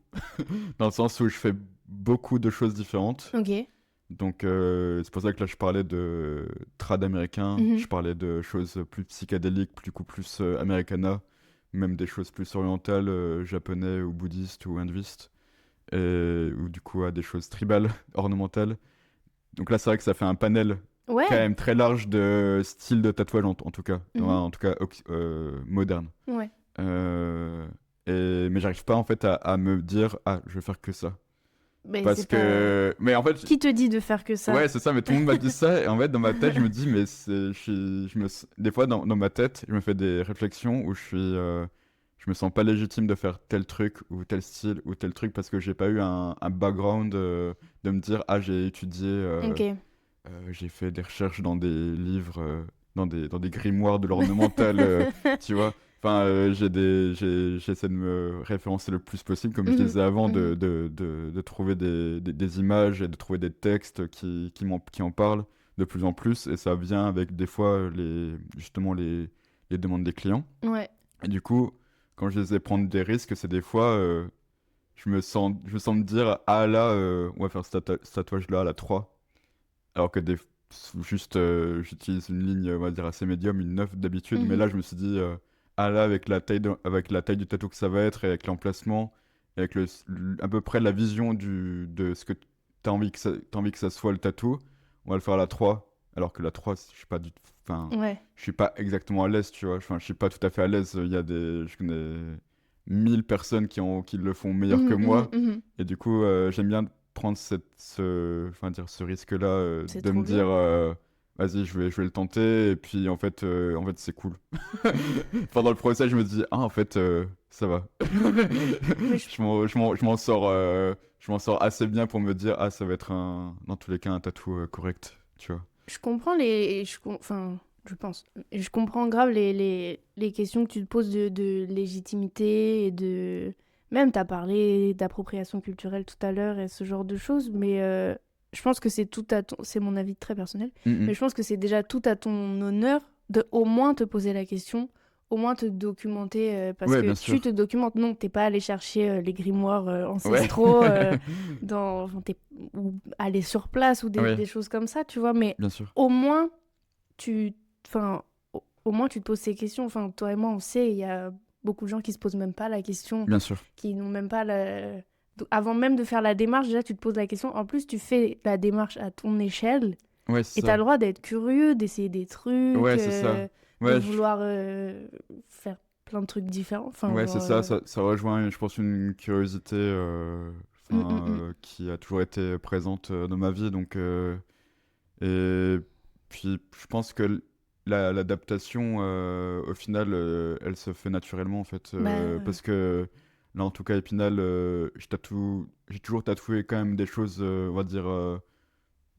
Dans le sens où je fais beaucoup de choses différentes. Ok. Donc, c'est pour ça que là, je parlais de trad américain. Mhm. Je parlais de choses plus psychédéliques, plus americana. Même des choses plus orientales, japonais ou bouddhistes ou hindouistes. Ou du coup, à des choses tribales, ornementales. Donc là, c'est vrai que ça fait un panel Ouais. quand même très large de styles de tatouage en tout cas, Mhm. en tout cas moderne. Ouais. Mais j'arrive pas en fait à me dire ah je vais faire que ça Mais parce c'est que mais en fait Qui te dit de faire que ça? ouais c'est ça mais tout le monde m'a dit ça et en fait dans ma tête je me dis mais des fois dans ma tête je me fais des réflexions où je me sens pas légitime de faire tel truc ou tel style ou tel truc parce que j'ai pas eu un background de me dire ah j'ai étudié Ok. j'ai fait des recherches dans des livres, dans des grimoires de l'ornemental, tu vois. Enfin, j'essaie de me référencer le plus possible, comme je Mhm. disais avant, Mhm. de trouver des images et de trouver des textes qui en parlent de plus en plus. Et ça vient avec des fois justement les demandes des clients. Ouais. Et du coup, quand je les ai prendre des risques, c'est des fois, je me sens me dire, ah là, on va faire ce tatouage-là à la 3. Alors que juste, j'utilise une ligne, on va dire, assez médium, une 9 d'habitude. Mais Mhm. là, je me suis dit, ah là, avec la taille du tatou que ça va être, et avec l'emplacement, et avec à peu près la vision de ce que t'as envie que ça soit le tatou, on va le faire à la 3. Alors que la 3, je suis pas du tout. Enfin, Ouais. je suis pas exactement à l'aise, tu vois. Enfin, je suis pas tout à fait à l'aise. Je connais 1000 personnes qui le font meilleur que Mhm, mhm, moi. mhm. Et du coup, j'aime bien prendre ce risque-là, C'est de me trop bien. dire, vas-y, je vais le tenter. Et puis, en fait c'est cool. Pendant le procès, je me dis, ah, en fait, ça va. Mais je, Je m'en sors assez bien pour me dire, ah, ça va être dans tous les cas un tatou correct, tu vois. je comprends enfin, je pense. Je comprends grave les questions que tu te poses de légitimité et de... Même, t'as parlé d'appropriation culturelle tout à l'heure et ce genre de choses, mais je pense que c'est tout à ton... C'est mon avis très personnel, Mhm. mais je pense que c'est déjà tout à ton honneur de au moins te poser la question, au moins te documenter, parce Ouais, que bien tu sûr. te documentes. Non, t'es pas allé chercher les grimoires Ouais. ancestraux enfin, ou aller sur place ou Ouais, des choses comme ça, tu vois, mais bien sûr. au moins tu enfin au moins tu te poses ces questions. Enfin, toi et moi on sait, il y a beaucoup de gens qui se posent même pas la question, Bien sûr. qui n'ont même pas avant même de faire la démarche, déjà tu te poses la question. En plus tu fais la démarche à ton échelle Ouais, et c'est tu as ça. le droit d'être curieux, d'essayer des trucs, Ouais, c'est ça. de Ouais, vouloir faire plein de trucs différents, enfin ouais, c'est genre ça, ça rejoint, je pense, une curiosité, mm, mm, mm. qui a toujours été présente dans ma vie. Donc, et puis, je pense que l'adaptation, au final, elle se fait naturellement, en fait. Bah Parce que là, en tout cas, Épinal, j'ai toujours tatoué quand même des choses, on va dire,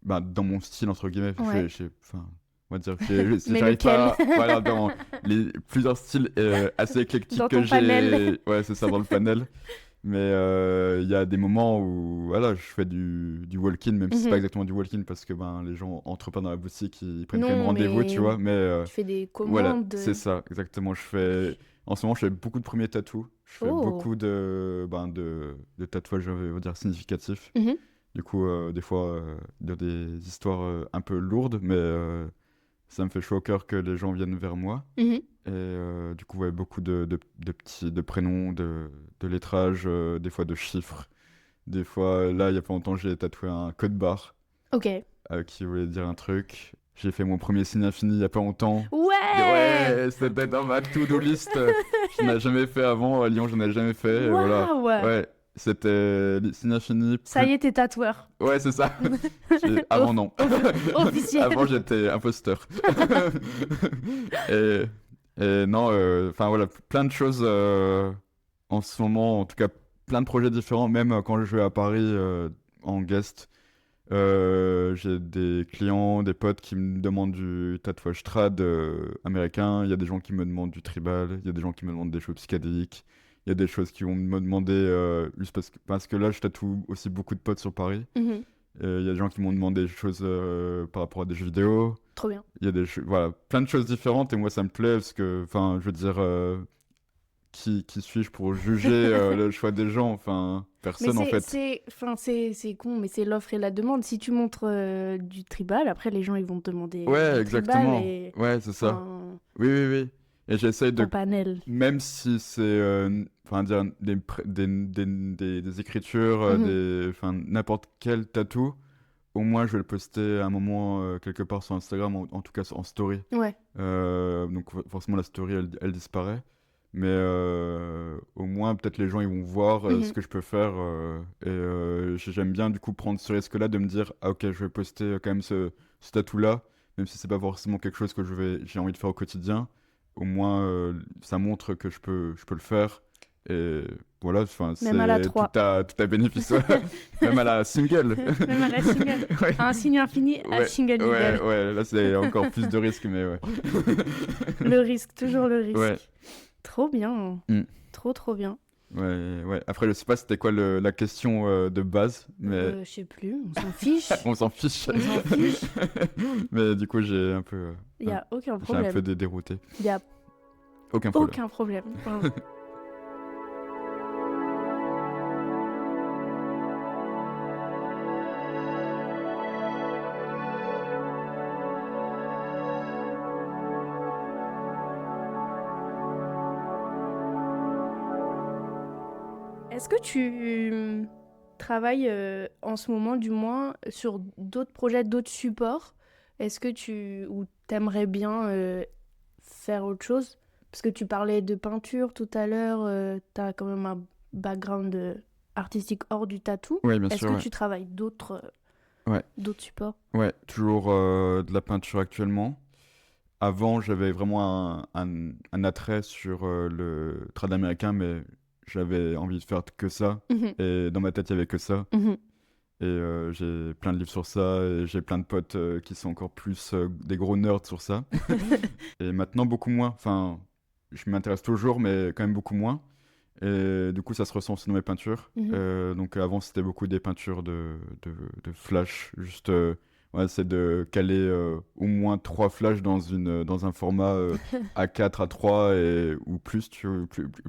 bah, dans mon style, entre guillemets. ouais. Enfin, on va dire, Mais j'arrive lequel? pas, voilà, dans les plusieurs styles assez éclectiques Dans que ton panel. j'ai. Ouais, c'est ça, dans le panel. Mais il y a des moments où voilà, je fais du walk-in, même si c'est pas Mhm. exactement du walk-in, parce que ben, les gens entrent pas dans la boutique, ils prennent quand même Non, rendez-vous, tu mais vois. Mais tu fais des voilà, commandes. c'est ça, exactement. En ce moment, je fais beaucoup de premiers tatous. Je fais Oh. beaucoup de tatouages, je vais dire, significatifs. Mhm. Du coup, des fois, il y a des histoires un peu lourdes, mais ça me fait chaud au cœur que les gens viennent vers moi. Mhm. Et du coup, ouais, beaucoup de prénoms, de lettrages, des fois de chiffres. Des fois, là, il y a pas longtemps, j'ai tatoué un code barre Ok. qui voulait dire un truc. J'ai fait mon premier signe infini il y a pas longtemps. Ouais! Ouais, c'était dans ma to-do list. Je n'ai jamais fait avant. À Lyon, je n'ai jamais fait. Et voilà. Waouh! Ouais, c'était signe infini. Ça y est, t'es tatoueur. Ouais, c'est ça. Avant, Off- non. Officiel. Avant, j'étais imposteur. et, et non, enfin voilà, plein de choses en ce moment, en tout cas, plein de projets différents, même quand je vais à Paris en guest. J'ai des clients, des potes qui me demandent du tatouage trad américain. Il y a des gens qui me demandent du tribal. Il y a des gens qui me demandent des choses psychédéliques. Il y a des choses qui vont me demander, juste parce que là, je tatoue aussi beaucoup de potes sur Paris. Mhm. Il y a des gens qui m'ont demandé des choses par rapport à des jeux vidéo. Trop bien. Il y a voilà, plein de choses différentes et moi, ça me plaît parce que, enfin, je veux dire, qui suis-je pour juger le choix des gens? Enfin, Mais personne en fait. enfin, c'est con, mais c'est l'offre et la demande. Si tu montres du tribal, après les gens ils vont te demander Ouais, du tribal exactement. et Ouais, c'est ça. enfin, Oui, oui, oui. Et j'essaye ton de, panel. même si c'est, enfin, dire des écritures, Mhm. enfin, n'importe quel tatou, au moins je vais le poster à un moment quelque part sur Instagram, en tout cas en story. Ouais. Donc forcément la story elle disparaît. Mais au moins peut-être les gens ils vont voir ce Mhm. que je peux faire. Et j'aime bien du coup prendre ce risque-là de me dire, ah ok, je vais poster quand même ce tatou-là, même si c'est pas forcément quelque chose que j'ai envie de faire au quotidien. Au moins ça montre que je peux le faire. Et voilà, enfin Même à la c'est 3. tout à bénéfice. Ouais. Même à la single. Même à la single. Ouais. Un signe infini à Ouais, single ouais, legal. ouais, là c'est encore plus de risques, mais ouais. Le risque, toujours le risque. Ouais. Trop bien. Mm. Trop, trop bien. Ouais, ouais. Après, je sais pas c'était quoi la question de base, mais Je sais plus, on s'en fiche. on s'en fiche. On s'en fiche. Mais du coup, j'ai un peu, Il n'y a aucun j'ai un peu problème. dérouté. Il n'y a Aucun problème. aucun problème. Enfin, Est-ce que tu travailles en ce moment, du moins, sur d'autres projets, d'autres supports? Est-ce que ou t'aimerais bien faire autre chose? Parce que tu parlais de peinture tout à l'heure, t'as quand même un background artistique hors du tatou. Ouais, bien Est-ce sûr, que ouais. tu travailles Ouais. d'autres supports? Ouais, toujours de la peinture actuellement. Avant, j'avais vraiment un attrait sur le trad américain, mais j'avais envie de faire que ça. Mhm, Et dans ma tête, il y avait que ça. mhm. Et j'ai plein de livres sur ça. Et j'ai plein de potes qui sont encore plus des gros nerds sur ça. Et maintenant, beaucoup moins. Enfin, je m'intéresse toujours, mais quand même beaucoup moins. Et du coup, ça se ressent aussi dans mes peintures. Mhm. Donc avant, c'était beaucoup des peintures de flash. Juste, ouais, c'est de caler au moins 3 flashs dans un format A4, A3 ou plus,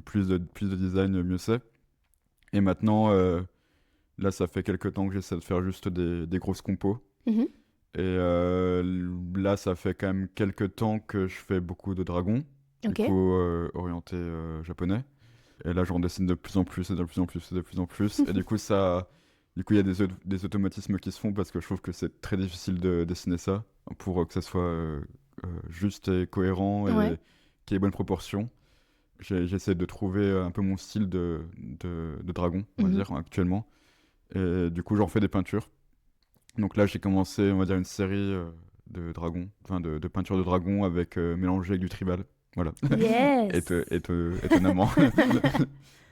plus de design, mieux c'est. Et maintenant, là, ça fait quelques temps que j'essaie de faire juste des grosses compos. Mhm. Et là, ça fait quand même quelques temps que je fais beaucoup de dragons, Ok. du coup, orienté japonais. Et là, j'en dessine de plus en plus, et de plus en plus, et de plus en plus. Et du coup, il y a des automatismes qui se font parce que je trouve que c'est très difficile de dessiner ça pour que ça soit juste et cohérent et Ouais. qu'il y ait bonne proportion. J'essaie de trouver un peu mon style de dragon, on va Mhm. dire, actuellement. Et du coup, j'en fais des peintures. Donc là, j'ai commencé, on va dire, une série de dragons, enfin de peintures de dragons avec mélangé avec du tribal. Voilà. Yes! Étonnamment.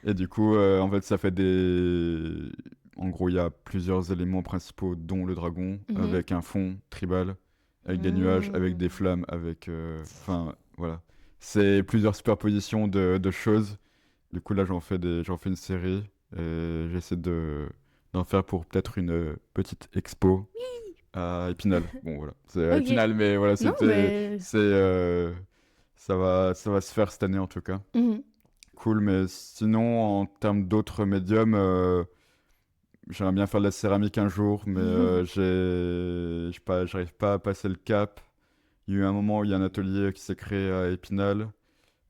Et du coup, en fait, ça fait des. En gros, il y a plusieurs éléments principaux, dont le dragon, Mhm. avec un fond tribal, avec des nuages, avec des Mm. flammes, avec. Enfin, voilà. C'est plusieurs superpositions de choses. Du coup, là, j'en fais une série. Et j'essaie d'en faire pour peut-être une petite expo à Épinal. Bon, voilà. C'est à Ok. Épinal, mais voilà, Non, mais... ça va se faire cette année en tout cas. Mhm. Cool, mais sinon, en termes d'autres médiums, j'aimerais bien faire de la céramique un jour, mais je sais pas, j'arrive pas à passer le cap. Il y a eu un moment où il y a un atelier qui s'est créé à Épinal.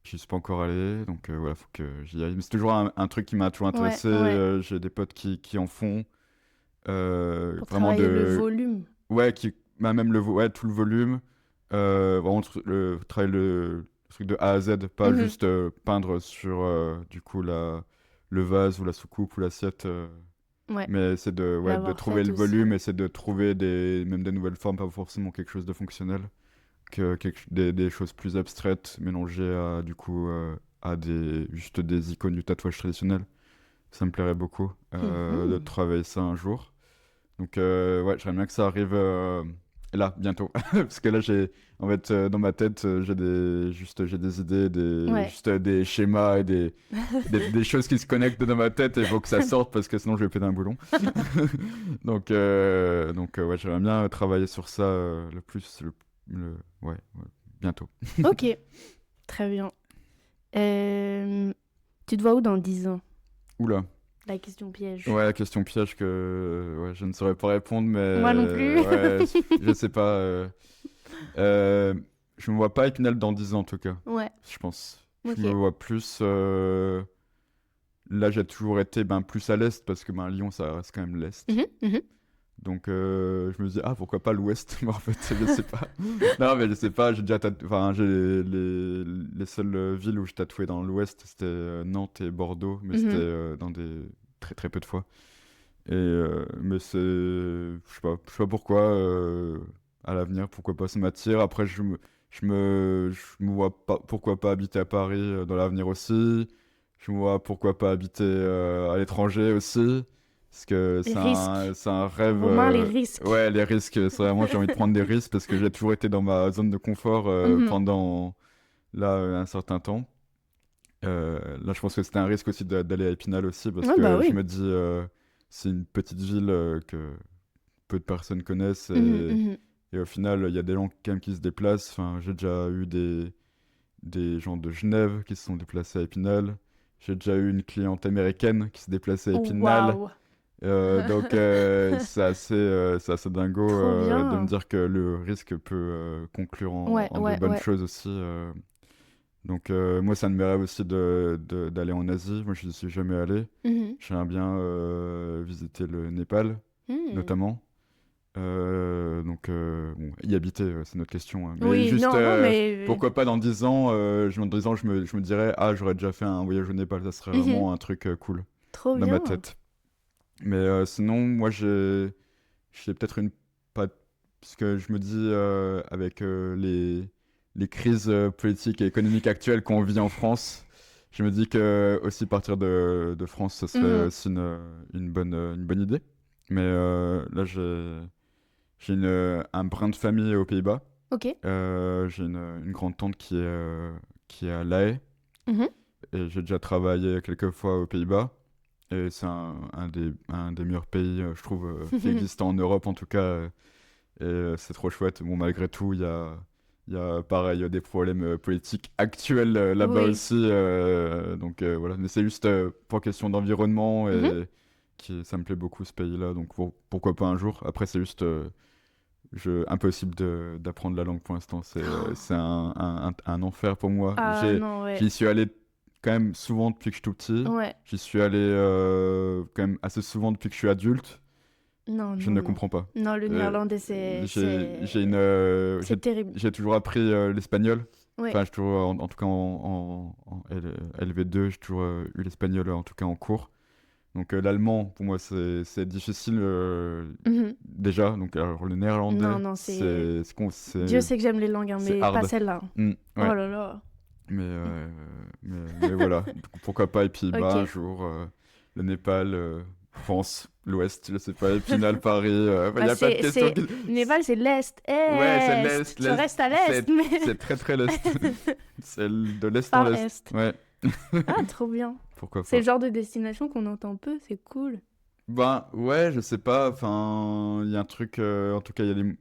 J'y suis pas encore allé, donc voilà, faut que j'y aille. Mais c'est toujours un truc qui m'a toujours Ouais, intéressé. ouais. J'ai des potes qui en font. Pour Vraiment travailler le de. volume. Ouais, bah, même ouais, tout le volume. Vraiment travailler le truc de A à Z, pas Mhm. juste peindre sur du coup le vase ou la soucoupe ou l'assiette. Ouais, Mais c'est ouais, de l'avoir trouver faite le aussi. volume et c'est de trouver même des nouvelles formes, pas forcément quelque chose de fonctionnel, des choses plus abstraites mélangées à du coup à juste des icônes du tatouage traditionnel. Ça me plairait beaucoup de Mhm. travailler ça un jour. Donc ouais, j'aimerais bien que ça arrive là bientôt parce que là en fait dans ma tête j'ai des idées, Ouais. juste des schémas et des choses qui se connectent dans ma tête et il faut que ça sorte parce que sinon je vais péter un boulon. Donc ouais, j'aimerais bien travailler sur ça le plus ouais, ouais, bientôt. Ok, très bien. Tu te vois où dans 10 ans? Oula. La question piège. Ouais, la question piège que ouais, je ne saurais pas répondre, mais Moi non plus. ouais, je sais pas. Je me vois pas à Épinal dans 10 ans en tout cas, Ouais, je pense. Je me ok. vois plus. Là, j'ai toujours été plus à l'est parce que Lyon, ça reste quand même l'est. Mhm, mhm. Donc je me dis, ah, pourquoi pas l'ouest? Mais en fait, je sais pas. Non, mais je sais pas, j'ai déjà enfin, les seules villes où je tatouais dans l'ouest, c'était Nantes et Bordeaux, mais c'était Mhm. dans des très très peu de fois. Et mais je sais pas pourquoi à l'avenir, pourquoi pas ça m'attire. Après, je me vois pas, pourquoi pas habiter à Paris dans l'avenir aussi. Je me vois pourquoi pas habiter à l'étranger aussi. Parce que Les risques. c'est un rêve. Romain, les risques. Ouais, les risques, c'est vraiment, j'ai envie de prendre des risques parce que j'ai toujours été dans ma zone de confort Mhm. pendant là un certain temps. Là, je pense que c'était un risque aussi d'aller à Épinal aussi parce Ouais, bah que je oui. me dis, c'est une petite ville que peu de personnes connaissent Mhm, mhm. et au final, il y a des gens quand même qui se déplacent. Enfin, j'ai déjà eu des gens de Genève qui se sont déplacés à Épinal. J'ai déjà eu une cliente américaine qui se déplaçait à Épinal. Waouh. Donc, c'est assez dingo Trop de me bien. dire que le risque peut conclure Ouais, en de ouais, bonnes ouais. choses aussi. Donc moi, ça me rêve aussi d'aller en Asie. Moi, je n'y suis jamais allé. Mhm. J'aimerais bien visiter le Népal, notamment. Donc, bon, y habiter, c'est notre question, hein. Mais Oui, juste, non, mais... pourquoi pas dans 10 ans, dans 10 ans, je me dirais, ah, j'aurais déjà fait un voyage au Népal. Ça serait Mhm. vraiment un truc cool Trop dans bien. ma tête. Mais sinon, moi, j'ai peut-être une... Pas... Parce que je me dis, avec les crises politiques et économiques actuelles qu'on vit en France, je me dis que aussi partir de France, ce serait Mhm. aussi une bonne idée. Mais là, j'ai un brin de famille aux Pays-Bas. Ok. J'ai une grande tante qui est à La Haye. Mhm. Et j'ai déjà travaillé quelques fois aux Pays-Bas. Et c'est un des meilleurs pays, je trouve, qui existent en Europe en tout cas. Et c'est trop chouette. Bon, malgré tout, il y a pareil des problèmes politiques actuels là-bas Oui. aussi. Donc voilà. Mais c'est juste pour question d'environnement et Mhm. ça me plaît beaucoup ce pays-là. Donc pourquoi pas un jour. Après, c'est juste impossible d'apprendre la langue pour l'instant. C'est un enfer pour moi. Ah non, ouais. J'y suis allé quand même souvent depuis que je suis tout petit. Ouais. J'y suis allé quand même assez souvent depuis que je suis adulte. Non, Je non, ne non. comprends pas. Non, le néerlandais, c'est... J'ai terrible. j'ai toujours appris l'espagnol. Ouais. Enfin, j'ai toujours, en tout cas en LV2, j'ai toujours eu l'espagnol en tout cas en cours. Donc l'allemand, pour moi, c'est difficile Mhm. déjà. Donc alors, le néerlandais, Non, c'est... c'est Dieu sait que j'aime les langues, hein, c'est mais pas hard. celle-là. Mm, Oh ouais. là là. Mais voilà. Du coup, pourquoi pas Pays-Bas un Ok. jour, le Népal, France, l'Ouest, je sais pas, Épinal, Paris. Il y Bah, a plein de questions. Népal, c'est l'Est. Ouais, c'est Est. l'Est. Tu restes à l'Est, mais... C'est très très l'Est. C'est de l'Est en Far l'Est. Est. Ouais, Ah, trop bien. pourquoi C'est pas. le genre de destination qu'on entend peu, c'est cool. Ben ouais, je sais pas. Enfin, il y a un truc. En tout cas, il y a des.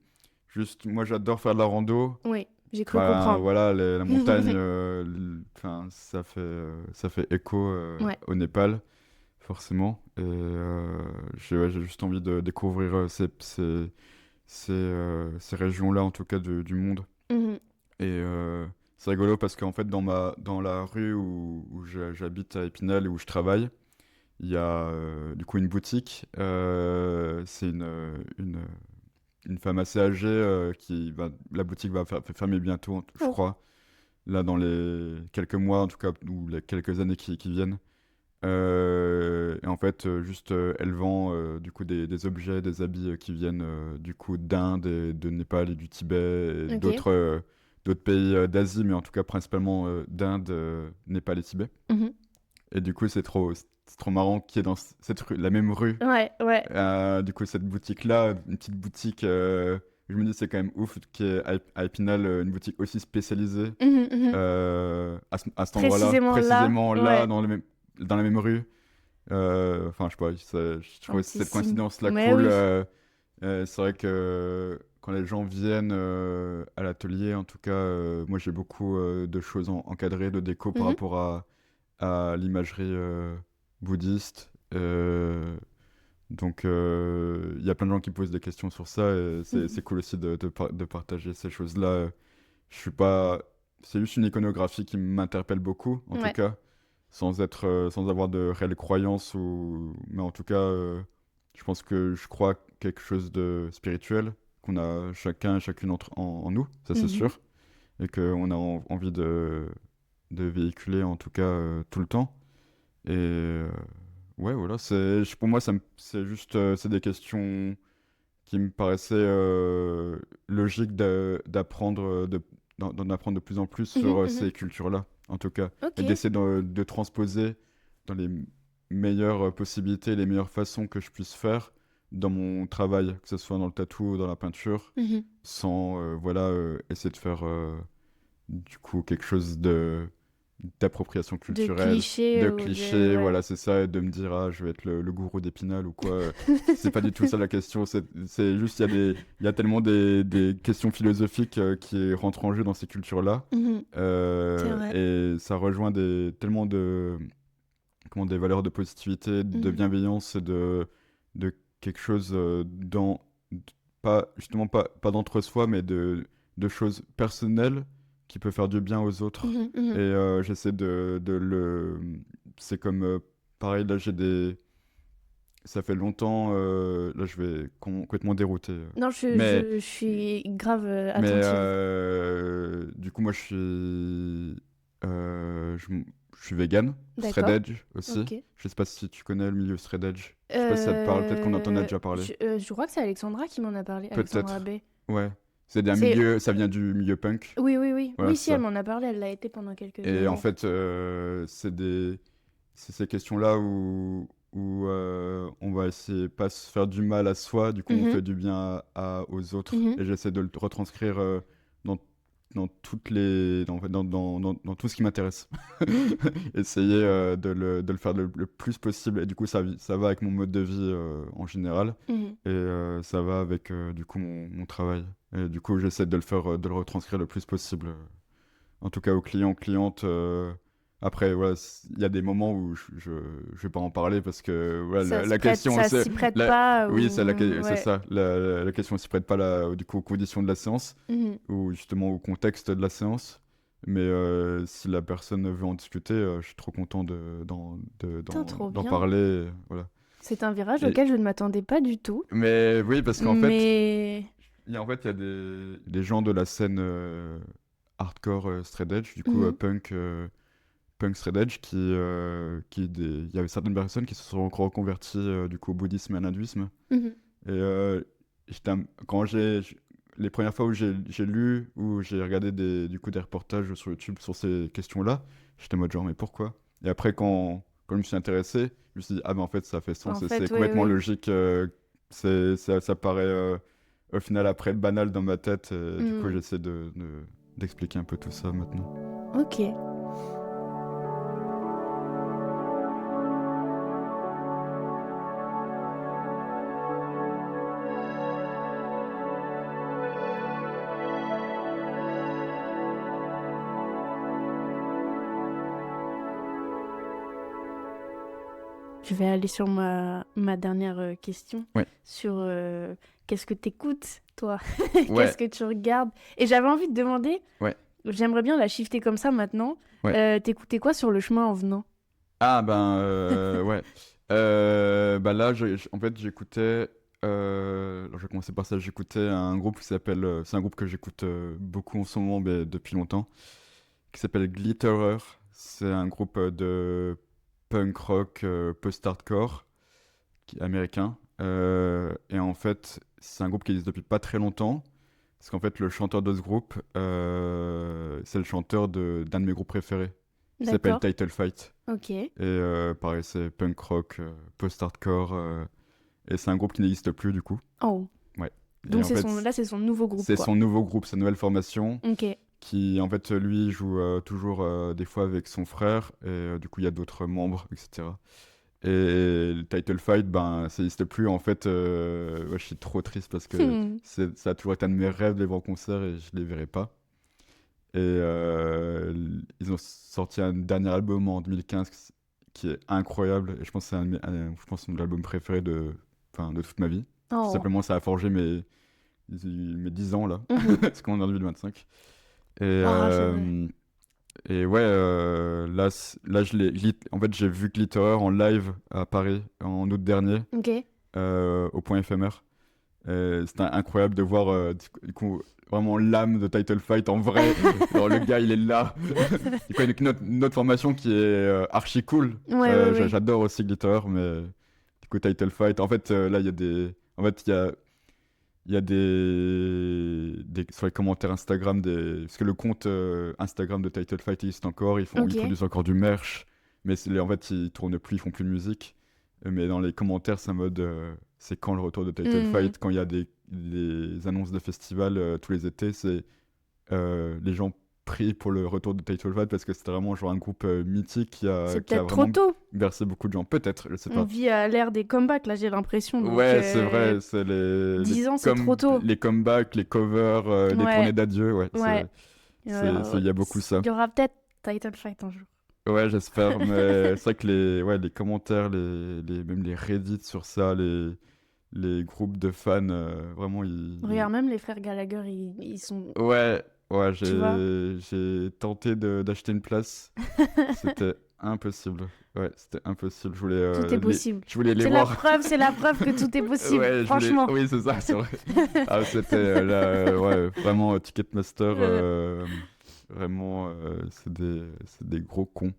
Juste, moi, j'adore faire de la rando. Oui, j'ai cru Ben comprendre. voilà, la montagne. Enfin, ça fait écho Ouais. au Népal, forcément. Et j'ai juste envie de découvrir ces régions-là, en tout cas du monde. Mhm. Et c'est rigolo parce qu'en fait, dans la rue où j'habite à Épinal et où je travaille, il y a du coup une boutique. C'est une femme assez âgée la boutique va fermer bientôt, je Oh. crois. Là, dans les quelques mois, en tout cas, ou les quelques années qui viennent. Et en fait, juste, elle vend du coup des objets, des habits qui viennent du coup d'Inde, et de Népal et du Tibet et Ok. d'autres pays d'Asie, mais en tout cas principalement d'Inde, Népal et Tibet. Mhm. Et du coup, c'est trop marrant qu'il y ait dans la même rue, Ouais, ouais. du coup, cette boutique-là, une petite boutique. Je me dis, c'est quand même ouf qu'il y ait à Épinal une boutique aussi spécialisée Mhm, mhm. à cet endroit-là, Précisément là, ouais. dans la même rue. Enfin, je sais pas, je Un trouvais petit cette signe. coïncidence-là Mais cool. oui. C'est vrai que quand les gens viennent à l'atelier, en tout cas, moi j'ai beaucoup de choses encadrées, de déco par Mhm. rapport à l'imagerie bouddhiste. Donc il y a plein de gens qui posent des questions sur ça et Mhm. c'est cool aussi de partager ces choses-là. Je suis pas... C'est juste une iconographie qui m'interpelle beaucoup, en tout Ouais. cas, sans avoir de réelle croyance mais en tout cas, je pense que je crois quelque chose de spirituel qu'on a chacun et chacune en nous, ça c'est Mhm. sûr, et qu'on a envie de véhiculer en tout cas tout le temps. Et ouais, voilà, pour moi, c'est juste c'est des questions qui me paraissaient logiques d'apprendre, d'en apprendre de plus en plus Mhm, sur mhm. ces cultures-là, en tout cas, Ok. et d'essayer de transposer dans les meilleures possibilités, les meilleures façons que je puisse faire dans mon travail, que ce soit dans le tatou ou dans la peinture, Mhm. sans voilà, essayer de faire du coup quelque chose d'appropriation De culturelle, clichés de ou clichés, de... Ouais. voilà, c'est ça, et de me dire, ah, je vais être le gourou d'Épinal ou quoi. C'est pas du tout ça la question, c'est juste, il y a tellement des questions philosophiques qui rentrent en jeu dans ces cultures-là, Mhm. C'est vrai. et ça rejoint tellement des valeurs de positivité, de Mhm. bienveillance et de quelque chose pas, justement, pas d'entre-soi, mais de choses personnelles qui peut faire du bien aux autres. Mhm. Et j'essaie de le... C'est comme... pareil, là, j'ai des... Ça fait longtemps... là, je vais complètement dérouter. Non, Mais- je suis grave Mais du coup, moi, je suis vegan, D'accord. straight edge aussi. Ok. Je sais pas si tu connais le milieu straight edge. Je sais pas si ça te parle, peut-être qu'on en a déjà parlé. Je crois que c'est Alexandra qui m'en a parlé. Peut-être. Alexandra B. Ouais. C'est- Ça vient du milieu punk. Oui, oui, oui. Voilà, Oui, si, ça. elle m'en a parlé, elle l'a été pendant quelques Et années. en fait, c'est ces questions-là où on va essayer de pas se faire du mal à soi, du coup on Mhm. fait du bien aux autres. Mhm. Et j'essaie de le retranscrire dans, dans tout ce qui m'intéresse. Essayer de le faire le plus possible. Et du coup, ça va avec mon mode de vie en général. Mhm. Et ça va avec du coup mon travail. Et du coup, j'essaie de de le retranscrire le plus possible. En tout cas, aux clients, clientes. Après, voilà, il y a des moments où je vais pas en parler parce que voilà, Ça la question, ça c'est s'y prête la- pas. oui, ou- c'est ouais. ça. La question ne s'y prête pas du coup aux conditions de la séance Mhm. ou justement au contexte de la séance. Mais si la personne veut en discuter, je suis trop content Putain, trop d'en bien. parler. Voilà. C'est un virage Et- auquel je ne m'attendais pas du tout. Mais oui, parce qu'en fait, Mais. il y a des gens de la scène hardcore straight edge, du coup Mhm. punk straight edge, il y avait certaines personnes qui se sont reconverties du coup au bouddhisme et à l'hindouisme. Mhm. Et quand les premières fois où j'ai lu ou j'ai regardé du coup des reportages sur YouTube sur ces questions-là, j'étais en mode genre mais pourquoi? Et après quand je me suis intéressé, je me suis dit ah ben en fait ça fait sens En et fait, c'est oui, complètement oui. logique. Ça paraît au final après banal dans ma tête. Et du coup Mhm. j'essaie d'expliquer un peu tout ça maintenant. Ok. Je vais aller sur ma dernière question. Ouais. Sur qu'est-ce que t'écoutes, toi? Ouais. Qu'est-ce que tu regardes? Et j'avais envie de demander, Ouais. j'aimerais bien la shifter comme ça maintenant. Ouais. T'écoutais quoi sur le chemin en venant? Ah ben ouais. Bah là en fait j'écoutais alors, je vais commencer par ça. J'écoutais un groupe qui s'appelle c'est un groupe que j'écoute beaucoup en ce moment mais depuis longtemps qui s'appelle Glitterer. C'est un groupe de punk rock post-hardcore qui est américain. Et en fait c'est un groupe qui existe depuis pas très longtemps parce qu'en fait le chanteur de ce groupe c'est le chanteur d'un de mes groupes préférés qui s'appelle D'accord. Title Fight. Ok. Et pareil, c'est punk rock, post-hardcore. Et c'est un groupe qui n'existe plus du coup. Oh. Ouais. Et Donc en fait, là, c'est son nouveau groupe, c'est quoi. son nouveau groupe, sa nouvelle formation, Ok. qui en fait, lui, joue toujours des fois avec son frère. Et du coup, il y a d'autres membres, etc. Et le Title Fight, ben, ça n'existe plus. En fait, ouais, je suis trop triste parce que ça a toujours été un de mes rêves de les voir en concert et je les verrai pas. Et ils ont sorti un dernier album en 2015 qui est incroyable. Et je pense que je pense que c'est mon album préféré de toute ma vie. Oh. Tout simplement, ça a forgé mes 10 ans là, Mhm. parce qu'on est en 2025. Et, Ah, c'est vrai. et ouais, là, en fait, j'ai vu Glitterer en live à Paris en août dernier, Ok. au Point Éphémère. C'était incroyable de voir du coup, vraiment l'âme de Title Fight en vrai. Genre, le gars, il est là. Du coup, avec notre formation qui est archi cool. Ouais, ouais. J'adore aussi Glitter, mais du coup, Title Fight. En fait, là, il y a des. En fait, il y a sur les commentaires Instagram, parce que le compte Instagram de Title Fight existe encore. Ils Ok. produisent encore du merch, mais en fait, ils tournent plus, ils font plus de musique. Mais dans les commentaires, c'est en mode. C'est quand le retour de Title Mhm. Fight, quand il y a des annonces de festivals tous les étés, c'est les gens prient pour le retour de Title Fight parce que c'était vraiment genre un groupe mythique C'est qui a peut-être trop vraiment tôt. versé beaucoup de gens. Peut-être, je sais On pas. vit à l'ère des comebacks, là, j'ai l'impression. Donc, Ouais, c'est vrai, c'est les 10 ans, c'est trop tôt. les comebacks, les covers, les Ouais. tournées d'adieu, ouais. Ouais. Il y a beaucoup ça. Il y aura peut-être Title Fight un jour. Ouais, j'espère, mais c'est vrai que les commentaires, même les Reddit sur ça, les groupes de fans, vraiment, Regarde, même les frères Gallagher, ils sont. Ouais, Ouais, Tu vois. j'ai tenté d'acheter une place. C'était impossible. Ouais, c'était impossible. Tout est possible. Je voulais les C'est voir. c'est la preuve que tout est possible, Ouais, franchement. oui, c'est ça, c'est vrai. Ah, c'était ouais, vraiment Ticketmaster. Vraiment, c'est des gros cons.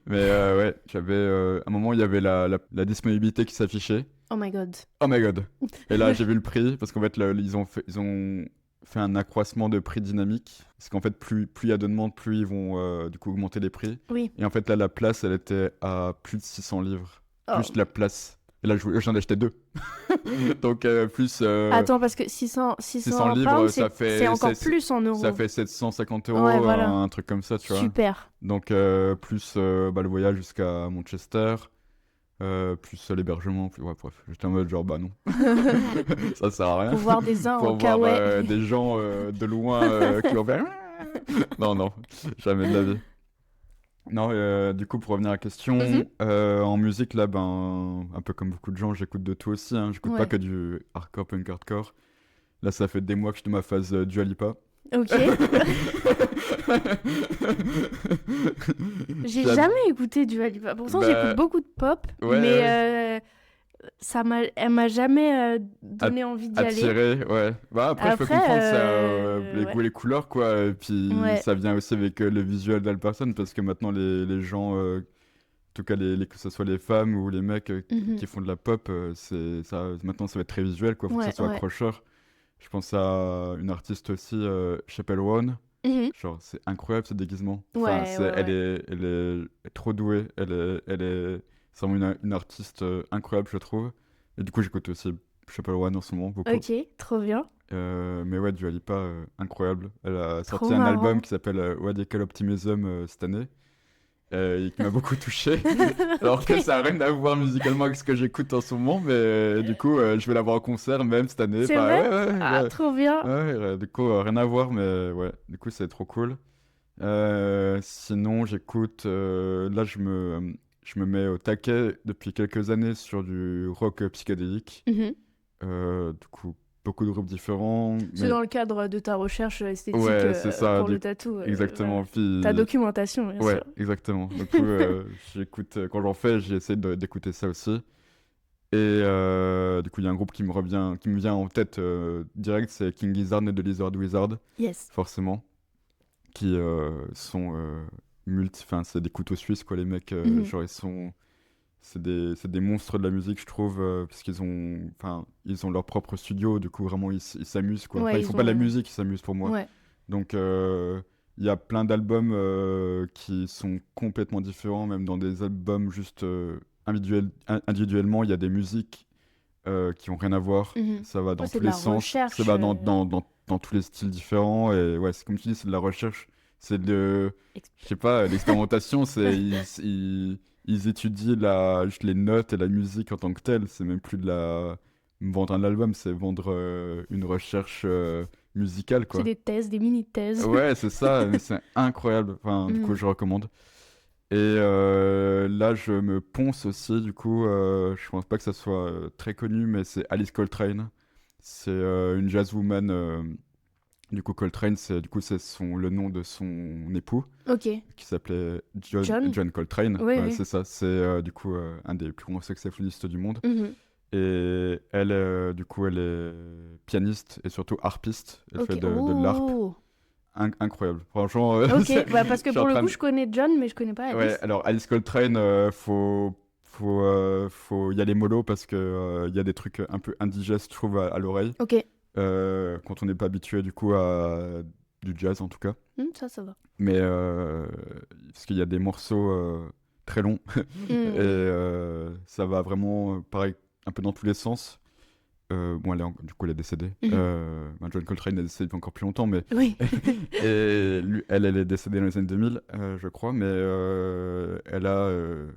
Mais ouais, j'avais à un moment il y avait la disponibilité qui s'affichait. Oh my god. Oh my god. Et là j'ai vu le prix parce qu'en fait ils ont fait un accroissement de prix dynamique. Parce qu'en fait plus il y a de demandes, plus ils vont du coup augmenter les prix. Oui. Et en fait là la place elle était à plus de 600 livres. Oh. Juste la place. Et là j'en ai acheté 2. Donc plus Attends, parce que 600 600 livres, pounds, ça fait c'est encore plus en euros. ça fait 750 euros, Ouais, voilà. un truc comme ça, tu vois. Super. Donc plus le voyage jusqu'à Manchester, plus l'hébergement, ouais, bref, j'étais en mode genre bah non, ça sert à rien. Pour voir des uns en Pour voir kawaii. des gens de loin qui vont faire non, jamais de la vie. Non, du coup, pour revenir à la question, Mhm. en musique, là, ben, un peu comme beaucoup de gens, j'écoute de tout aussi. Hein. J'écoute pas Ouais. que du hardcore, punk hardcore. Là, ça fait des mois que je suis dans ma phase Dua Lipa. Ok. J'ai J'ad- jamais écouté du Lipa. Pourtant, Bah, j'écoute beaucoup de pop, ouais, mais elle m'a jamais donné envie d'y aller. Attiré, ouais. Bah, après, je peux Après, comprendre ça, les ouais. goûts et les couleurs, quoi. Et puis, Ouais. ça vient aussi avec le visuel de la personne, parce que maintenant, les gens, en tout cas, que ce soit les femmes ou les mecs Mhm. qui font de la pop, maintenant, ça va être très visuel, quoi. Faut que Ouais, ça soit ouais. accrocheur. Je pense à une artiste aussi, Chappell Roan. Mhm. Genre, c'est incroyable ce déguisement. Ouais, Enfin, ouais, elle est trop douée. C'est vraiment une artiste incroyable, je trouve. Et du coup, j'écoute aussi Chappell Roan en ce moment, beaucoup. Ok, trop bien. Mais ouais, Dua Lipa, incroyable. Elle a Trop sorti un marrant. album qui s'appelle Radical Optimism cette année. Et qui m'a beaucoup touché. Alors que ça n'a rien à voir musicalement avec ce que j'écoute en ce moment. Mais du coup, je vais la voir en concert même cette année. C'est Enfin, vrai. ouais, Ah, ouais. trop bien. Ouais, du coup, rien à voir, mais ouais, du coup, c'est trop cool. Sinon, j'écoute. Là, je me mets au taquet depuis quelques années sur du rock psychédélique. Mhm. Du coup, beaucoup de groupes différents. C'est dans le cadre de ta recherche esthétique Ouais, c'est ça, pour le tatou. exactement. Puis... Ta documentation, bien Ouais, sûr. exactement. Du coup, j'écoute, quand j'en fais, j'essaie d'écouter ça aussi. Et du coup, il y a un groupe qui me vient en tête direct, c'est King Gizzard et The Lizard Wizard, Yes. forcément, qui sont enfin, c'est des couteaux suisses, quoi, les mecs. Mhm. Genre, c'est des monstres de la musique, je trouve, parce enfin, ils ont leur propre studio, du coup, vraiment, ils s'amusent, quoi. Ouais, Enfin, ils ils font pas de la ont- musique, ils s'amusent pour moi. Ouais. Donc, il y a plein d'albums qui sont complètement différents, même dans des albums juste individuellement, il y a des musiques qui ont rien à voir. Mhm. Ça va dans c'est tous de les la sens, recherche, ça va dans tous les styles différents. Et ouais, c'est comme tu dis, c'est de la recherche. C'est je sais pas, l'expérimentation, ils étudient juste les notes et la musique en tant que telle. C'est même plus vendre un album, c'est vendre une recherche musicale, quoi. C'est des thèses, des mini-thèses. Ouais, c'est ça, mais c'est incroyable. Enfin, du coup, Mhm. je recommande. Et là, je me ponce aussi, du coup, je pense pas que ça soit très connu, mais c'est Alice Coltrane. C'est une jazzwoman. Du coup, Coltrane, c'est le nom de son époux, Ok. qui s'appelait John John Coltrane. Oui, Ouais, oui. c'est ça. C'est du coup un des plus grands saxophonistes du monde. Mhm. Et elle, du coup, elle est pianiste et surtout harpiste. Elle Ok. fait de l'harpe. Oh. Incroyable. Franchement, Ok, bah parce que je suis en pour le train coup, de- je connais John, mais je connais pas Alice. Ouais, alors Alice Coltrane, faut y aller mollo parce que il y a des trucs un peu indigestes, je trouve, à l'oreille. Ok. Quand on n'est pas habitué, du coup, à du jazz, en tout cas. Ça va. Mais parce qu'il y a des morceaux très longs et ça va vraiment, pareil, un peu dans tous les sens. Bon, du coup, elle est décédée. Mhm. John Coltrane est décédé depuis encore plus longtemps, mais Oui. et elle est décédée dans les années 2000, je crois, mais elle a,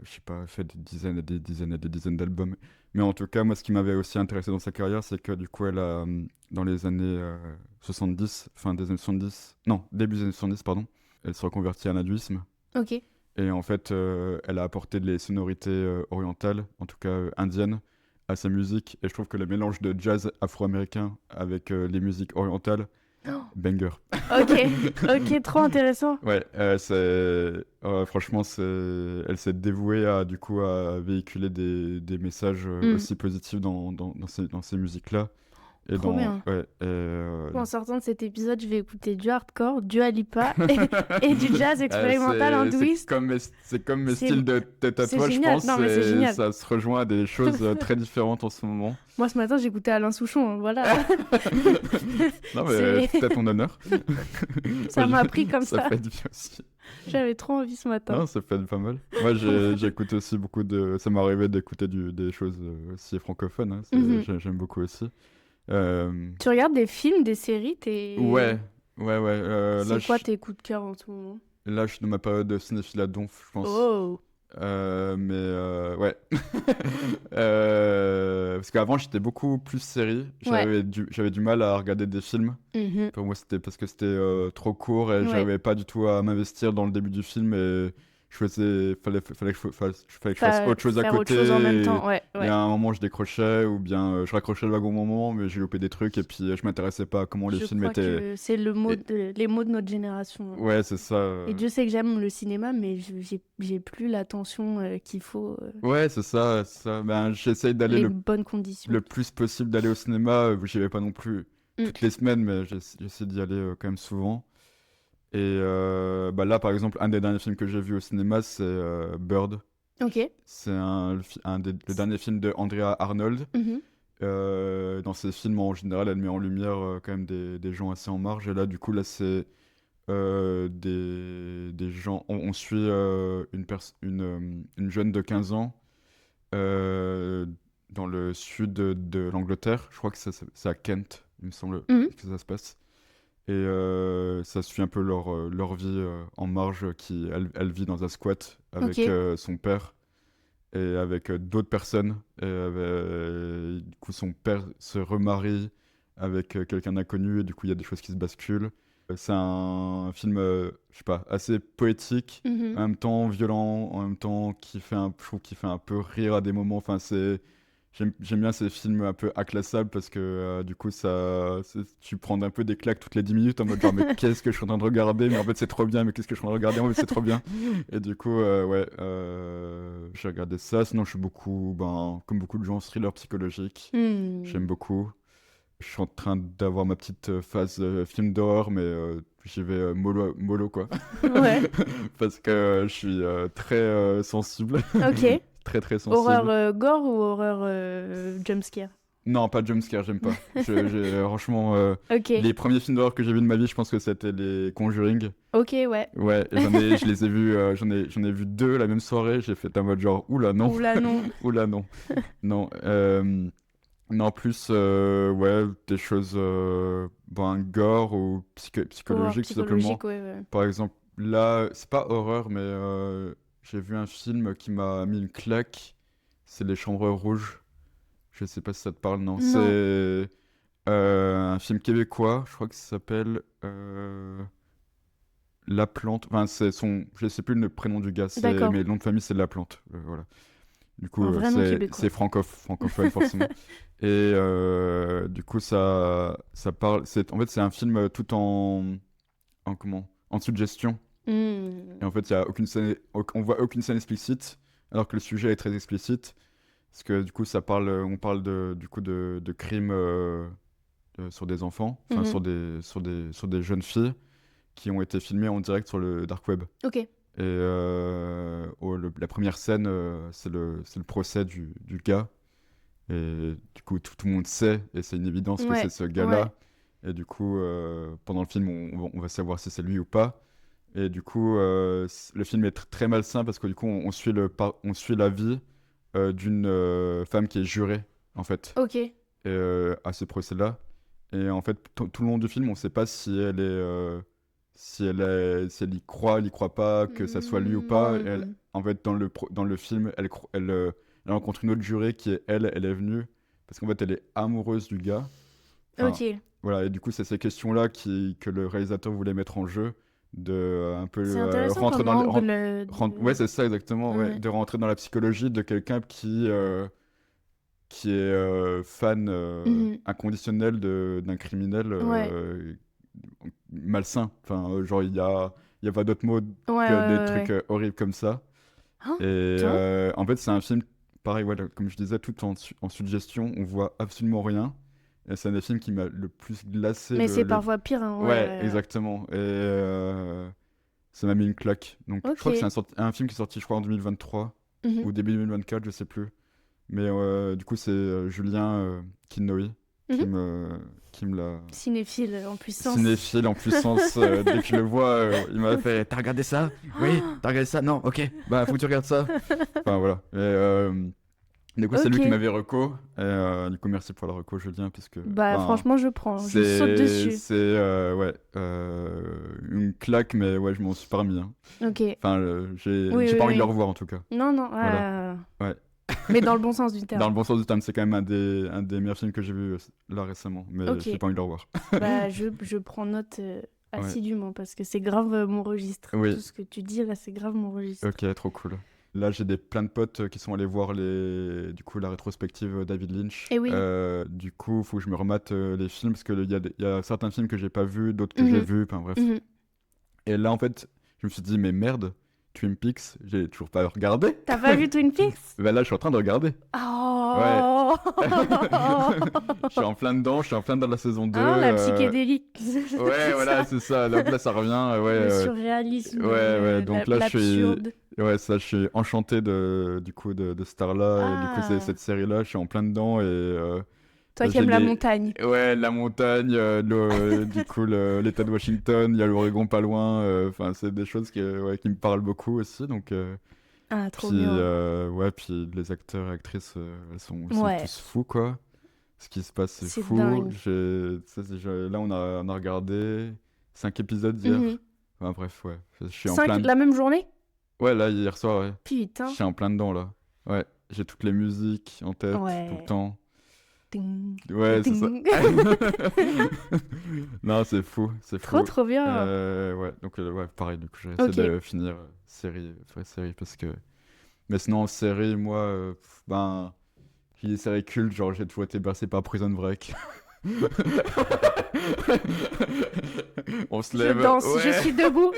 je sais pas, fait des dizaines et des dizaines et des dizaines d'albums. Mais en tout cas, moi, ce qui m'avait aussi intéressé dans sa carrière, c'est que du coup, elle a, dans les années 70, fin des années 70, non, début des années 70, pardon, elle se reconvertit à l'hindouisme. Ok. Et en fait, elle a apporté les sonorités orientales, en tout cas indiennes, à sa musique. Et je trouve que le mélange de jazz afro-américain avec les musiques orientales, Banger. Ok, trop intéressant. Ouais, franchement, elle s'est dévouée du coup, à véhiculer des messages aussi positifs dans ces musiques-là. Et Trop bien. Ouais, En sortant de cet épisode, je vais écouter du hardcore, du Alipa et du jazz expérimental hindouiste. C'est comme mes C'est- styles de tatouage, je génial. pense. Non, mais c'est génial. Ça se rejoint à des choses très différentes en ce moment. Moi, ce matin, j'écoutais Alain Souchon, hein, voilà. Non, mais C'est- c'est à ton honneur. Ça m'a pris comme ça. Ça fait du bien aussi. J'avais trop envie ce matin. Non, ça fait pas mal. Moi, j'écoute aussi beaucoup de. Ça m'est arrivé d'écouter des choses aussi francophones. Hein. J'aime beaucoup aussi. Tu regardes des films, des séries, Ouais. Là, C'est quoi tes coups de cœur en ce moment? Là, je suis dans ma période de cinéphile à donf, je pense. Oh! Ouais. Parce qu'avant, j'étais beaucoup plus série. J'avais du mal à regarder des films. Mhm. Pour moi, c'était parce que c'était trop court et Ouais. j'arrivais pas du tout à m'investir dans le début du film et fallait que je fasse autre chose à Faire côté. autre chose en même et- temps, ouais. Et à un moment, je décrochais ou bien je raccrochais le wagon au moment, mais j'ai loupé des trucs et puis je m'intéressais pas à comment les Je films crois étaient. que c'est les mots de notre génération. Ouais, c'est ça. Et Dieu sait que j'aime le cinéma, mais j'ai plus l'attention qu'il faut, Ouais, c'est ça. Ben, j'essaye d'aller les bonnes conditions. le plus possible d'aller au cinéma. J'y vais pas non plus Mm. toutes les semaines, mais j'essaie d'y aller quand même souvent. Et bah là, par exemple, un des derniers films que j'ai vu au cinéma, c'est Bird. Ok. C'est le dernier film de Andrea Arnold. Mhm. Dans ses films, en général, elle met en lumière quand même des gens assez en marge. Et là, du coup, là, c'est des gens. On suit une jeune de 15 ans dans le sud de l'Angleterre. Je crois que c'est à Kent, il me semble, Mhm. que ça se passe. Et ça suit un peu leur vie en marge. Elle vit dans un squat avec Ok. son père et avec d'autres personnes. Et du coup, son père se remarie avec quelqu'un d'inconnu et du coup, il y a des choses qui se basculent. C'est un film, je sais pas, assez poétique, Mhm. en même temps violent, en même temps je trouve qu'il fait un peu rire à des moments. Enfin, j'aime bien ces films un peu acclassables parce que du coup, tu prends un peu des claques toutes les 10 minutes en mode genre, mais qu'est-ce que je suis en train de regarder? Mais en fait, c'est trop bien, mais qu'est-ce que je suis en train de regarder? En fait, c'est trop bien. Et du coup, ouais, j'ai regardé ça. Sinon, je suis beaucoup, comme beaucoup de gens, thriller psychologique. Hmm. J'aime beaucoup. Je suis en train d'avoir ma petite phase film d'horreur, mais j'y vais mollo, quoi. Ouais. Parce que je suis très sensible. Ok. Très, très sensible. Horreur gore ou horreur jumpscare? Non, pas jumpscare, j'aime pas. Franchement, Ok. les premiers films d'horreur que j'ai vus de ma vie, je pense que c'était les Conjuring. Ok, ouais. Ouais, et je les ai vus, j'en ai vu 2 la même soirée. J'ai fait un mode genre, oula, non. Oula, non. Oula, non. Non, non, plus, ouais, des choses, gore ou Horreur psychologiques, tout simplement. psychologique, ouais. Par exemple, là, c'est pas horreur, mais j'ai vu un film qui m'a mis une claque. C'est Les Chambres Rouges. Je sais pas si ça te parle, non. Non. C'est un film québécois, je crois que ça s'appelle La Plante. Enfin, je sais plus le prénom du gars, D'accord. mais le nom de famille c'est La Plante. Voilà. Du coup, Un vrai nom québécois. c'est francophone forcément. Et du coup, ça parle. En fait, c'est un film tout en suggestion. Hmm. Et en fait, il y a aucune scène, on voit aucune scène explicite, alors que le sujet est très explicite. Parce que du coup, on parle du coup de crimes sur des enfants, enfin Mhm. sur des jeunes filles qui ont été filmées en direct sur le dark web. Ok. Et la première scène, c'est le procès du gars. Et du coup, tout le monde sait, et c'est une évidence que Ouais, c'est ce gars-là. Et du coup, pendant le film, on va savoir si c'est lui ou pas. Et du coup, le film est très malsain parce que du coup, on suit la vie d'une femme qui est jurée, en fait, Ok. à ce procès-là. Et en fait, tout le long du film, on ne sait pas si si elle y croit pas, que ça soit lui ou pas. Et en fait, dans le film, elle rencontre une autre jurée qui est elle est venue parce qu'en fait, elle est amoureuse du gars. Enfin, Ok. voilà, et du coup, c'est ces questions-là que le réalisateur voulait mettre en jeu, de un peu C'est intéressant rentrer comme dans angle ouais, c'est ça exactement, ouais, Ouais. de rentrer dans la psychologie de quelqu'un qui est fan Mhm. inconditionnel d'un criminel Ouais. malsain. Enfin, genre, il y a pas d'autre mot Ouais, que des ouais, trucs ouais. horribles comme ça. Ah, Et tiens. en fait, c'est un film, pareil, voilà, comme je disais, tout en suggestion. On voit absolument rien. Et c'est un des films qui m'a le plus glacé. Mais c'est parfois pire, hein. Ouais, Ouais, ouais, ouais. exactement. Et ça m'a mis une claque. Donc, je crois que Ok. c'est un film qui est sorti, je crois, en 2023 Mhm. ou début 2024, je sais plus. Mais du coup, c'est Julien Kinnoy Mhm. qui me l'a. Cinéphile en puissance. Cinéphile en puissance. Dès que je le vois, il m'a fait T'as regardé ça? Oui, t'as regardé ça? Non, ok, bah faut que tu regardes ça. Enfin voilà. Et, du coup, c'est lui qui Ok. m'avait reco. Et, du coup, merci pour la reco, Julien, puisque Bah, ben, franchement, je prends. Je saute dessus. c'est ouais, une claque, mais ouais, je m'en suis pas remis. Hein. Ok. Enfin, Oui, j'ai oui, pas envie de le oui. revoir en tout cas. Non, non. Voilà. Ouais. Mais dans le bon sens du Dans terme. le bon sens du terme, c'est quand même un des meilleurs films que j'ai vu là récemment, mais Ok. j'ai pas envie de le revoir. Bah, je prends note assidûment parce que c'est grave mon registre. Oui. Tout ce que tu dis là, c'est grave mon registre. Ok, trop cool. Là, j'ai plein de potes qui sont allés voir du coup, la rétrospective David Lynch. Eh oui. Du coup, il faut que je me remate les films parce qu'il y a certains films que j'ai pas vus, d'autres que j'ai vus, enfin bref. Mhm. Et là, en fait, je me suis dit, mais merde, Twin Peaks, j'ai toujours pas regardé. T'as pas vu Twin Peaks? Ben là, je suis en train de regarder. Oh. Je suis en plein dedans, je suis en plein dans la saison 2. Ah, la psychédélique. Ouais, voilà, c'est ça. Là, ça revient. Ouais, Le surréalisme. ouais, donc là, l'absurde. ouais, ça, je suis enchanté du coup, de ce là Et du coup, c'est Ah. cette série-là, je suis en plein dedans. Et Toi qui j'ai aimes la montagne. Ouais, la montagne, du coup, l'État de Washington, il y a l'Oregon pas loin. Enfin, c'est des choses ouais, qui me parlent beaucoup aussi. Donc, Ah, trop puis, bien. ouais, puis les acteurs et actrices, ils sont Ouais. tous fous, quoi. Ce qui se passe, c'est C'est fou. dingue. Là, on a regardé 5 épisodes hier. Mhm. Enfin, bref, ouais. Je suis en 5 plein. la même journée? Ouais, là, hier soir, ouais. Putain. Je suis en plein dedans, là. Ouais, j'ai toutes les musiques en tête, Ouais. tout le temps. Ding. Ouais, c'est ça. Ding. Non, c'est fou, c'est fou. Trop bien. Ouais, donc, ouais, pareil, du coup, j'essaie Ok. de finir vraie série, parce que... Mais sinon, en série, moi, ben... J'ai des séries cultes, genre, j'ai toujours été bercé par Prison Break. On se lève. Je danse, Ouais. je suis debout,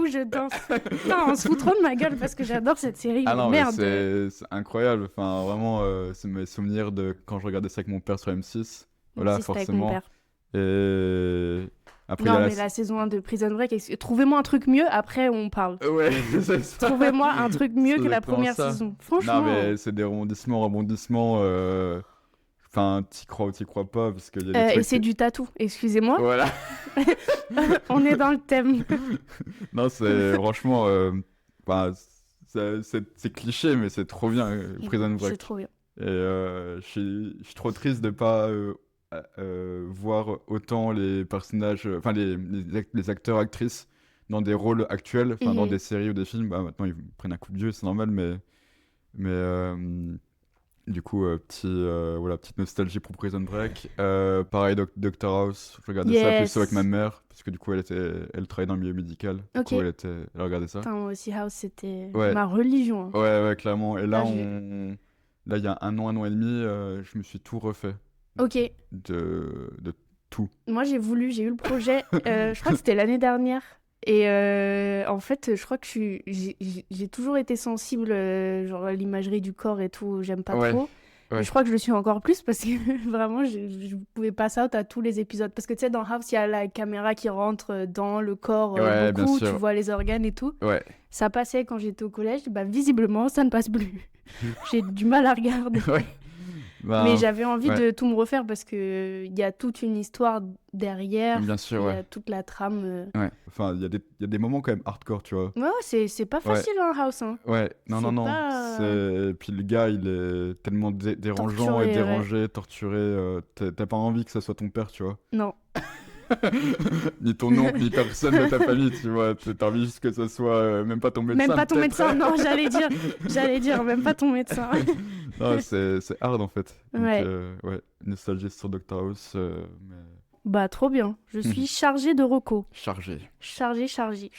je danse. Putain, on se fout trop de ma gueule parce que j'adore cette série. Ah mais non, mais merde. c'est incroyable. Enfin, vraiment, c'est mes souvenirs de quand je regardais ça avec mon père sur M6. Voilà, Si, c'était avec mon forcément. père. Et après, il y Non, a mais la saison 1 de Prison Break, trouvez-moi un truc mieux, après on parle. Ouais, c'est ça. Trouvez-moi un truc mieux C'est que la exactement première ça. saison. Franchement. Non, mais c'est des rebondissements. Enfin, t'y crois ou t'y crois pas, parce qu'il y a des Et trucs... c'est du tatou, excusez-moi. Voilà. On est dans le thème. Non, c'est franchement... enfin, c'est cliché, mais c'est trop bien, Prison Break. C'est trop bien. Et je suis trop triste de pas voir autant les personnages, enfin les acteurs, actrices dans des rôles actuels, enfin dans Mhm. des séries ou des films. Bah, maintenant ils prennent un coup de vieux, c'est normal, mais du coup, voilà, petite nostalgie pour Prison Break. Pareil, Doctor House, je regardais ça Yes. plus avec ma mère, parce que du coup elle travaille dans le milieu médical. Du Ok. coup, elle regardait ça. Putain, moi aussi, House, c'était Ouais. ma religion. Hein. Ouais, clairement. Et là, Là, là, il y a un an et demi, je me suis tout refait. Ok. De tout. Moi, j'ai eu le projet, je crois que c'était l'année dernière. Et en fait, je crois que j'ai toujours été sensible, genre à l'imagerie du corps et tout, j'aime pas Ouais, trop. ouais. Et je crois que je le suis encore plus parce que vraiment, je pouvais pas out à tous les épisodes. Parce que tu sais, dans House, il y a la caméra qui rentre dans le corps Ouais, bien beaucoup, tu sûr. vois les organes et tout. Ouais. Ça passait quand j'étais au collège, bah visiblement, ça ne passe plus. J'ai du mal à regarder. Ouais. Ben, Mais j'avais envie ouais. de tout me refaire parce que il y a toute une histoire derrière, Bien il sûr, y a ouais. toute la trame. Ouais. Enfin, il y a des moments quand même hardcore, tu vois. Ouais, c'est pas facile un House. Hein. Ouais, non, C'est non. pas, Puis le gars, il est tellement dérangeant Torturé, et ouais. dérangé, torturé. T'as pas envie que ça soit ton père, tu vois. Non. Ni ton oncle, ni personne de ta famille, tu vois. T'as envie juste que ça soit même pas ton médecin. Même pas ton peut-être. médecin, non, j'allais dire, même pas ton médecin. Non, c'est hard en fait. Donc, Ouais. Ouais, nostalgie sur Doctor House, mais Bah, trop bien. Je suis chargée de recos. chargé. Chargée. Chargé.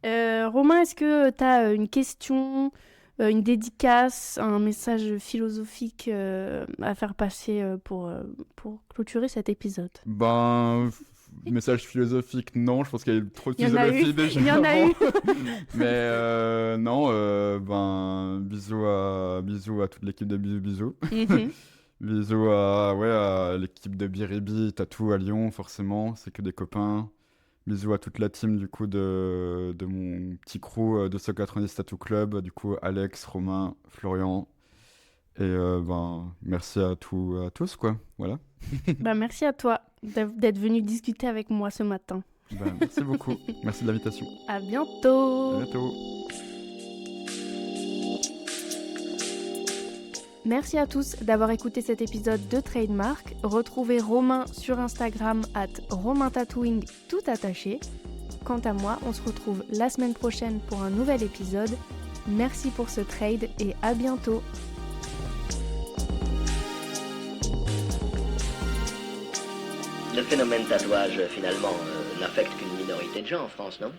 Romain, est-ce que t'as une question, une dédicace, un message philosophique à faire passer pour clôturer cet épisode? Ben, message philosophique, non, je pense qu'il y a eu trop de Il y en a philosophie eu, déjà il y en a avant. eu. Mais non, bisous à toute l'équipe de Bisous. Mhm. Bisous à l'équipe de Biribi, Tatou à Lyon, forcément, c'est que des copains. Bisous à toute la team du coup de mon petit crew de 190 Tattoo Club, du coup Alex, Romain, Florian. Et merci à tous, quoi. Voilà. Bah, merci à toi d'être venu discuter avec moi ce matin. Merci beaucoup. Merci de l'invitation. À bientôt. À bientôt. Merci à tous d'avoir écouté cet épisode de Trademark. Retrouvez Romain sur Instagram @RomainTattooing tout attaché. Quant à moi, on se retrouve la semaine prochaine pour un nouvel épisode. Merci pour ce trade et à bientôt. Le phénomène tatouage, finalement, n'affecte qu'une minorité de gens en France, non ?